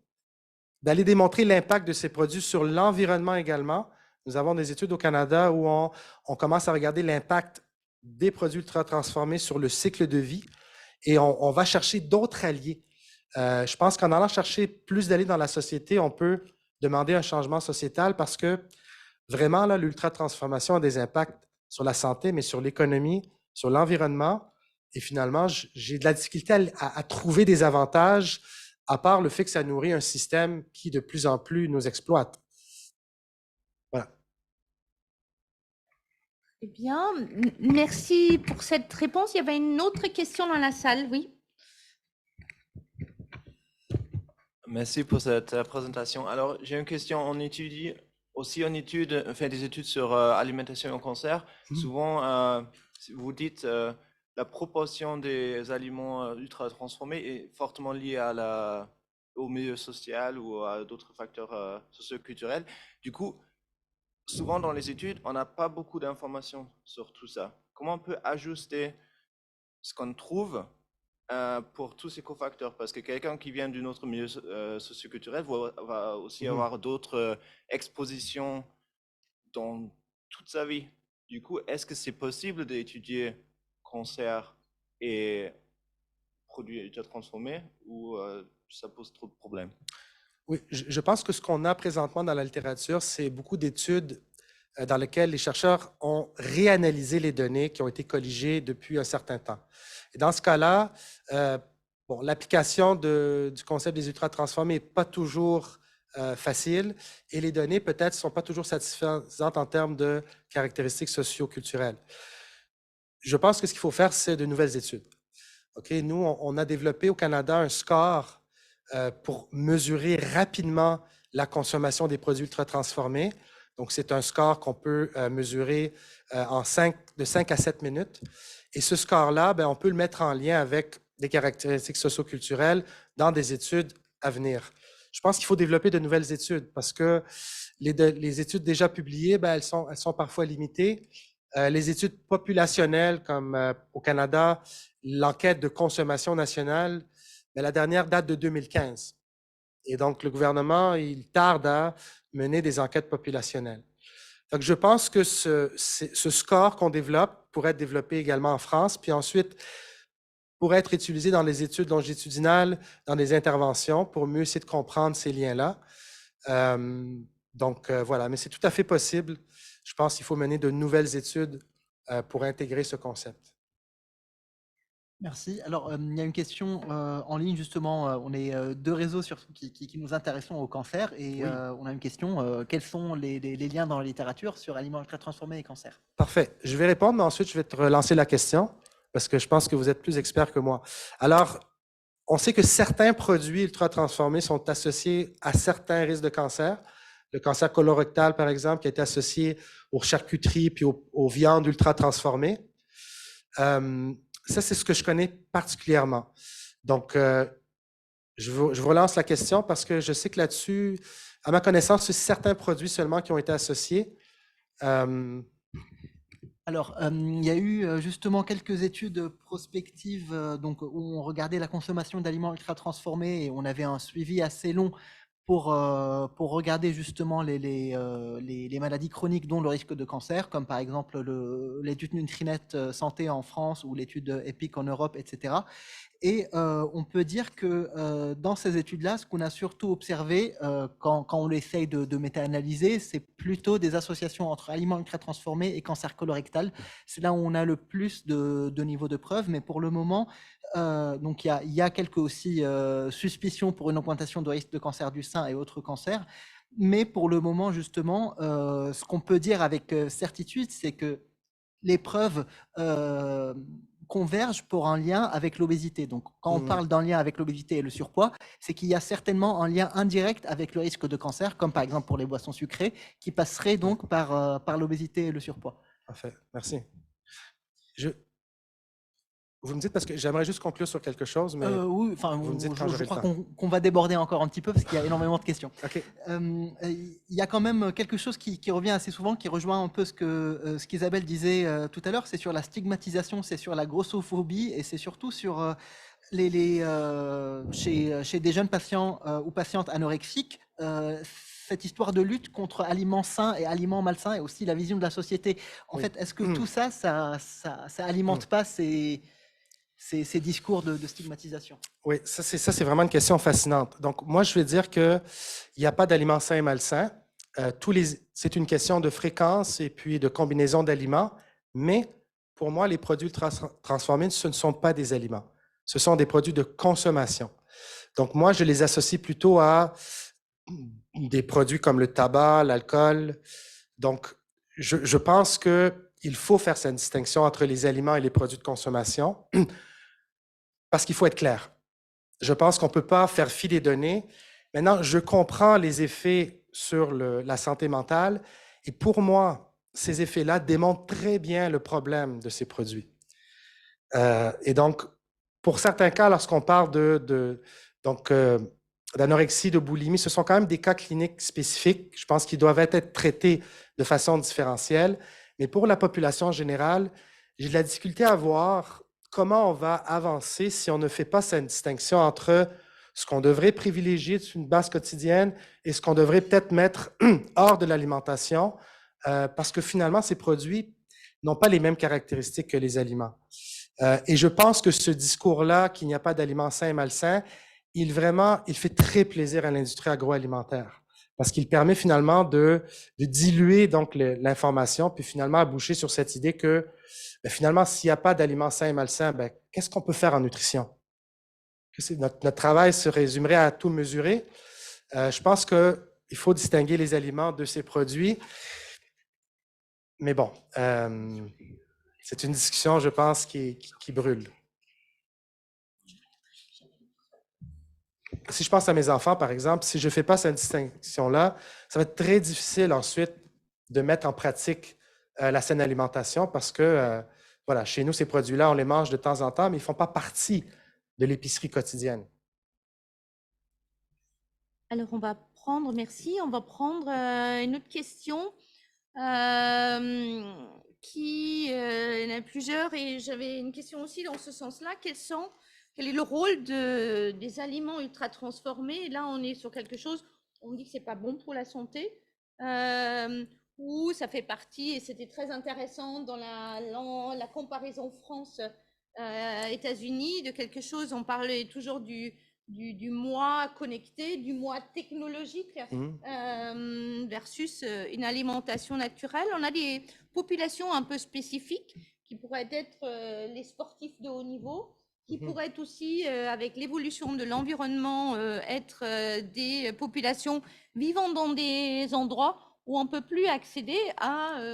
d'aller démontrer l'impact de ces produits sur l'environnement également. Nous avons des études au Canada où on commence à regarder l'impact des produits ultra transformés sur le cycle de vie et on va chercher d'autres alliés. Je pense qu'en allant chercher plus d'alliés dans la société, on peut demander un changement sociétal parce que vraiment, l'ultra-transformation a des impacts sur la santé, mais sur l'économie, sur l'environnement. Et finalement, j'ai de la difficulté à trouver des avantages, à part le fait que ça nourrit un système qui, de plus en plus, nous exploite. Voilà. Eh bien, merci pour cette réponse. Il y avait une autre question dans la salle, oui. Merci pour cette présentation. Alors, j'ai une question. On étudie aussi on fait des études sur alimentation et au cancer. Souvent, vous dites la proportion des aliments ultra transformés est fortement liée au milieu social ou à d'autres facteurs socioculturels. Du coup, souvent dans les études, on n'a pas beaucoup d'informations sur tout ça. Comment on peut ajuster ce qu'on trouve pour tous ces cofacteurs? Parce que quelqu'un qui vient d'un autre milieu socioculturel va aussi avoir d'autres expositions dans toute sa vie. Du coup, est-ce que c'est possible d'étudier cancer et produits ultra transformés ou ça pose trop de problèmes? Oui, je pense que ce qu'on a présentement dans la littérature, c'est beaucoup d'études dans lesquelles les chercheurs ont réanalysé les données qui ont été colligées depuis un certain temps. Et dans ce cas-là, l'application du concept des ultra-transformés n'est pas toujours facile et les données peut-être ne sont pas toujours satisfaisantes en termes de caractéristiques socio-culturelles. Je pense que ce qu'il faut faire, c'est de nouvelles études. Okay? Nous, on a développé au Canada un score pour mesurer rapidement la consommation des produits ultra-transformés. Donc, c'est un score qu'on peut mesurer de 5 à 7 minutes. Et ce score-là, on peut le mettre en lien avec des caractéristiques socio-culturelles dans des études à venir. Je pense qu'il faut développer de nouvelles études parce que les études déjà publiées, elles sont parfois limitées. Les études populationnelles, comme au Canada, l'enquête de consommation nationale, la dernière date de 2015. Et donc, le gouvernement, il tarde à mener des enquêtes populationnelles. Donc, je pense que ce score qu'on développe pourrait être développé également en France, puis ensuite pourrait être utilisé dans les études longitudinales, dans des interventions, pour mieux essayer de comprendre ces liens-là. Voilà, mais c'est tout à fait possible. Je pense qu'il faut mener de nouvelles études pour intégrer ce concept. Merci. Alors, il y a une question en ligne, justement. On est deux réseaux surtout qui nous intéressons au cancer. Et Oui. on a une question. Quels sont les liens dans la littérature sur aliments ultra transformés et cancer? Parfait. Je vais répondre, mais ensuite, je vais te relancer la question parce que je pense que vous êtes plus expert que moi. Alors, on sait que certains produits ultra transformés sont associés à certains risques de cancer. Le cancer colorectal, par exemple, qui a été associé aux charcuteries puis aux viandes ultra transformées. Ça, c'est ce que je connais particulièrement. Donc, je vous relance la question parce que je sais que là-dessus, à ma connaissance, c'est certains produits seulement qui ont été associés. Alors, il y a eu justement quelques études prospectives où on regardait la consommation d'aliments ultra transformés et on avait un suivi assez long pour regarder justement les maladies chroniques dont le risque de cancer, comme par exemple l'étude Nutrinet Santé en France ou l'étude EPIC en Europe, etc. Et on peut dire que dans ces études-là, ce qu'on a surtout observé quand on essaye de méta-analyser, c'est plutôt des associations entre aliments ultra-transformés et cancer colorectal. C'est là où on a le plus de niveaux de preuves, mais pour le moment, donc il y a quelques aussi suspicions pour une augmentation de risque de cancer du sein et autres cancers. Mais pour le moment, justement, ce qu'on peut dire avec certitude, c'est que les preuves convergent pour un lien avec l'obésité. Donc, quand on parle d'un lien avec l'obésité et le surpoids, c'est qu'il y a certainement un lien indirect avec le risque de cancer, comme par exemple pour les boissons sucrées, qui passerait donc par l'obésité et le surpoids. Parfait, merci. Vous me dites, parce que j'aimerais juste conclure sur quelque chose, mais oui, enfin, vous me dites quand je j'aurai le crois temps. qu'on va déborder encore un petit peu parce qu'il y a énormément de questions. OK. Il y a quand même quelque chose qui revient assez souvent, qui rejoint un peu ce qu'Isabelle disait tout à l'heure, c'est sur la stigmatisation, c'est sur la grossophobie et c'est surtout sur chez des jeunes patients ou patientes anorexiques, cette histoire de lutte contre aliments sains et aliments malsains et aussi la vision de la société. En fait, est-ce que tout ça, ça alimente pas ces discours de stigmatisation? Oui, ça c'est vraiment une question fascinante. Donc, moi, je vais dire qu'il n'y a pas d'aliments sains et malsains. C'est une question de fréquence et puis de combinaison d'aliments, mais pour moi, les produits transformés, ce ne sont pas des aliments. Ce sont des produits de consommation. Donc, moi, je les associe plutôt à des produits comme le tabac, l'alcool. Donc, je pense qu'il faut faire cette distinction entre les aliments et les produits de consommation parce qu'il faut être clair. Je pense qu'on ne peut pas faire fi des données. Maintenant, je comprends les effets sur la santé mentale et pour moi, ces effets-là démontrent très bien le problème de ces produits. Et donc, pour certains cas, lorsqu'on parle d'anorexie, de boulimie, ce sont quand même des cas cliniques spécifiques. Je pense qu'ils doivent être traités de façon différentielle. Mais pour la population générale, j'ai de la difficulté à voir comment on va avancer si on ne fait pas cette distinction entre ce qu'on devrait privilégier sur une base quotidienne et ce qu'on devrait peut-être mettre hors de l'alimentation, parce que finalement, ces produits n'ont pas les mêmes caractéristiques que les aliments. Et je pense que ce discours-là, qu'il n'y a pas d'aliments sains et malsains, il fait très plaisir à l'industrie agroalimentaire parce qu'il permet finalement de diluer donc l'information, puis finalement aboucher sur cette idée que finalement, s'il n'y a pas d'aliments sains et malsains, qu'est-ce qu'on peut faire en nutrition? Notre travail se résumerait à tout mesurer. Je pense qu'il faut distinguer les aliments de ces produits. Mais bon, c'est une discussion, je pense, qui brûle. Si je pense à mes enfants, par exemple, si je ne fais pas cette distinction-là, ça va être très difficile ensuite de mettre en pratique la saine alimentation parce que, voilà, chez nous, ces produits-là, on les mange de temps en temps, mais ils ne font pas partie de l'épicerie quotidienne. Alors, on va prendre une autre question il y en a plusieurs et j'avais une question aussi dans ce sens-là. Quel est le rôle des aliments ultra transformés? Là, on est sur quelque chose, on dit que c'est pas bon pour la santé, ou ça fait partie, et c'était très intéressant dans la comparaison France-États-Unis, de quelque chose, on parlait toujours du moi connecté, du moi technologique versus une alimentation naturelle. On a des populations un peu spécifiques qui pourraient être les sportifs de haut niveau, qui pourraient être aussi, avec l'évolution de l'environnement, être des populations vivant dans des endroits où on ne peut plus accéder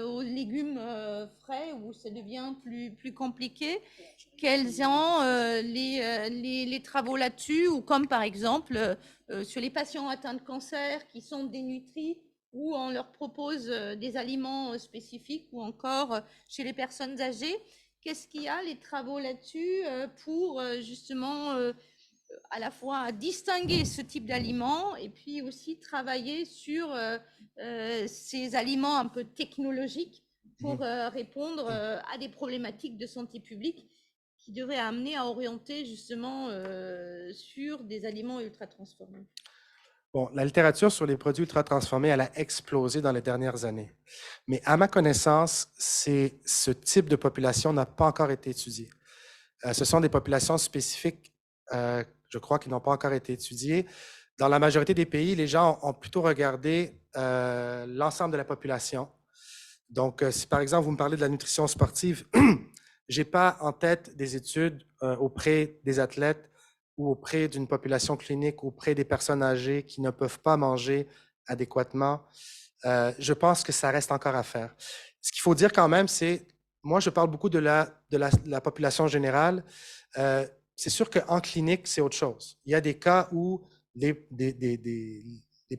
aux légumes frais, où ça devient plus compliqué. Quels sont les travaux là-dessus, ou comme par exemple sur les patients atteints de cancer qui sont dénutris, où on leur propose des aliments spécifiques, ou encore chez les personnes âgées. Qu'est-ce qu'il y a, les travaux là-dessus, pour justement à la fois distinguer ce type d'aliments et puis aussi travailler sur ces aliments un peu technologiques pour répondre à des problématiques de santé publique qui devraient amener à orienter justement sur des aliments ultra transformés? Bon, la littérature sur les produits ultra-transformés, elle a explosé dans les dernières années. Mais à ma connaissance, ce type de population n'a pas encore été étudié. Ce sont des populations spécifiques, je crois, qui n'ont pas encore été étudiées. Dans la majorité des pays, les gens ont plutôt regardé l'ensemble de la population. Donc, si par exemple, vous me parlez de la nutrition sportive, je n'ai pas en tête des études auprès des athlètes ou auprès d'une population clinique, auprès des personnes âgées qui ne peuvent pas manger adéquatement. Je pense que ça reste encore à faire. Ce qu'il faut dire quand même, c'est, moi, je parle beaucoup de la population générale. C'est sûr qu'en clinique, c'est autre chose. Il y a des cas où des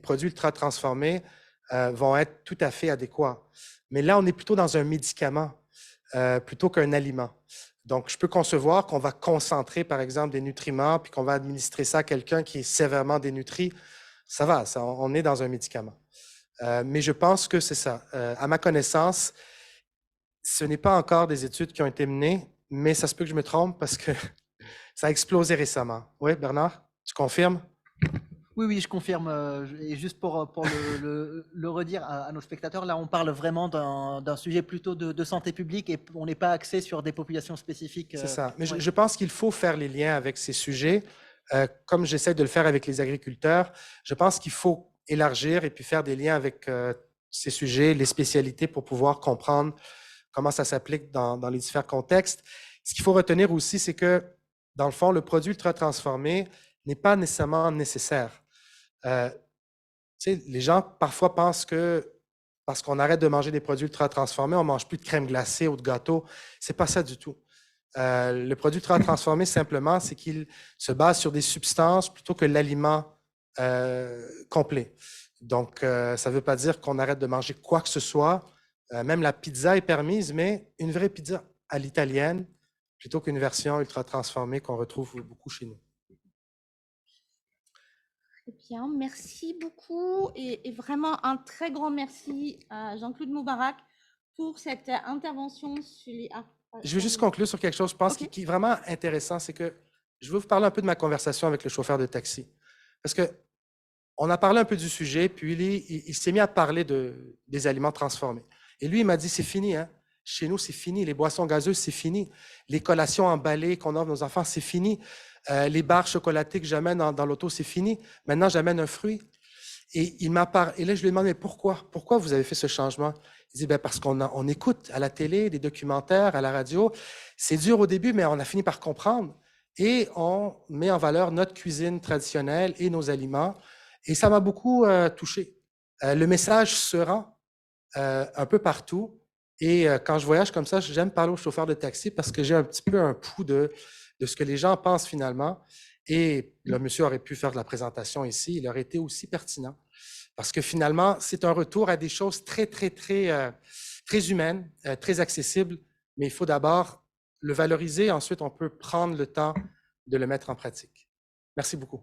produits ultra transformés vont être tout à fait adéquats. Mais là, on est plutôt dans un médicament plutôt qu'un aliment. Donc, je peux concevoir qu'on va concentrer, par exemple, des nutriments, puis qu'on va administrer ça à quelqu'un qui est sévèrement dénutri. Ça va, on est dans un médicament. Mais je pense que c'est ça. À ma connaissance, ce n'est pas encore des études qui ont été menées, mais ça se peut que je me trompe parce que ça a explosé récemment. Oui, Bernard, tu confirmes? Oui, oui, je confirme. Et juste pour le redire à nos spectateurs, là, on parle vraiment d'un sujet plutôt de santé publique et on n'est pas axé sur des populations spécifiques. C'est ça. Mais ouais. je pense qu'il faut faire les liens avec ces sujets, comme j'essaie de le faire avec les agriculteurs. Je pense qu'il faut élargir et puis faire des liens avec ces sujets, les spécialités pour pouvoir comprendre comment ça s'applique dans les différents contextes. Ce qu'il faut retenir aussi, c'est que, dans le fond, le produit ultra transformé n'est pas nécessairement nécessaire. Les gens parfois pensent que parce qu'on arrête de manger des produits ultra transformés, on ne mange plus de crème glacée ou de gâteau. Ce n'est pas ça du tout. Le produit ultra transformé, simplement, c'est qu'il se base sur des substances plutôt que l'aliment complet. Donc, ça ne veut pas dire qu'on arrête de manger quoi que ce soit. Même la pizza est permise, mais une vraie pizza à l'italienne plutôt qu'une version ultra transformée qu'on retrouve beaucoup chez nous. Très bien, merci beaucoup et vraiment un très grand merci à Jean-Claude Moubarak pour cette intervention sur les... Je veux juste conclure sur quelque chose, je pense, qui est vraiment intéressant, c'est que je veux vous parler un peu de ma conversation avec le chauffeur de taxi. Parce qu'on a parlé un peu du sujet, puis il s'est mis à parler des aliments transformés. Et lui, il m'a dit, c'est fini, hein? Chez nous, c'est fini. Les boissons gazeuses, c'est fini. Les collations emballées qu'on offre à nos enfants, c'est fini. Les barres chocolatées que j'amène dans l'auto, c'est fini. Maintenant, j'amène un fruit. Et il m'a parlé. Et là, je lui ai demandé, mais pourquoi? Pourquoi vous avez fait ce changement? Il dit, parce qu'on écoute à la télé, des documentaires, à la radio. C'est dur au début, mais on a fini par comprendre. Et on met en valeur notre cuisine traditionnelle et nos aliments. Et ça m'a beaucoup touché. Le message se rend un peu partout. Et quand je voyage comme ça, j'aime parler aux chauffeurs de taxi parce que j'ai un petit peu un pouls de ce que les gens pensent finalement. Et le monsieur aurait pu faire de la présentation ici, il aurait été aussi pertinent. Parce que finalement, c'est un retour à des choses très, très, très, très humaines, très accessibles, mais il faut d'abord le valoriser, ensuite on peut prendre le temps de le mettre en pratique. Merci beaucoup.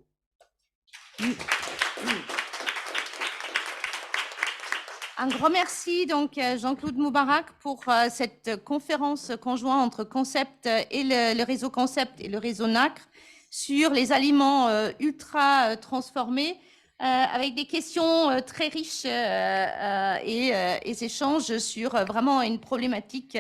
Un grand merci donc Jean-Claude Moubarak pour cette conférence conjointe entre Concept et le réseau Concept et le réseau NACRE sur les aliments ultra transformés avec des questions très riches et échanges sur vraiment une problématique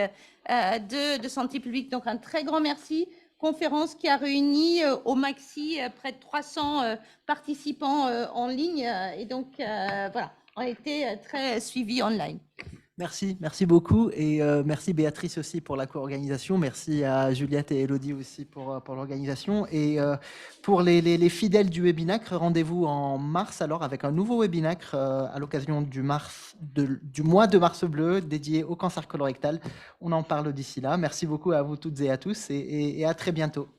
de santé publique. Donc un très grand merci. Conférence qui a réuni au maxi près de 300 participants en ligne et donc voilà. Ont été très suivis online. Merci, merci beaucoup et merci Béatrice aussi pour la co-organisation. Merci à Juliette et Elodie aussi pour l'organisation. Et pour les fidèles du Webinacre, rendez-vous en mars alors avec un nouveau Webinacre à l'occasion du mois de mars bleu dédié au cancer colorectal. On en parle d'ici là. Merci beaucoup à vous toutes et à tous et à très bientôt.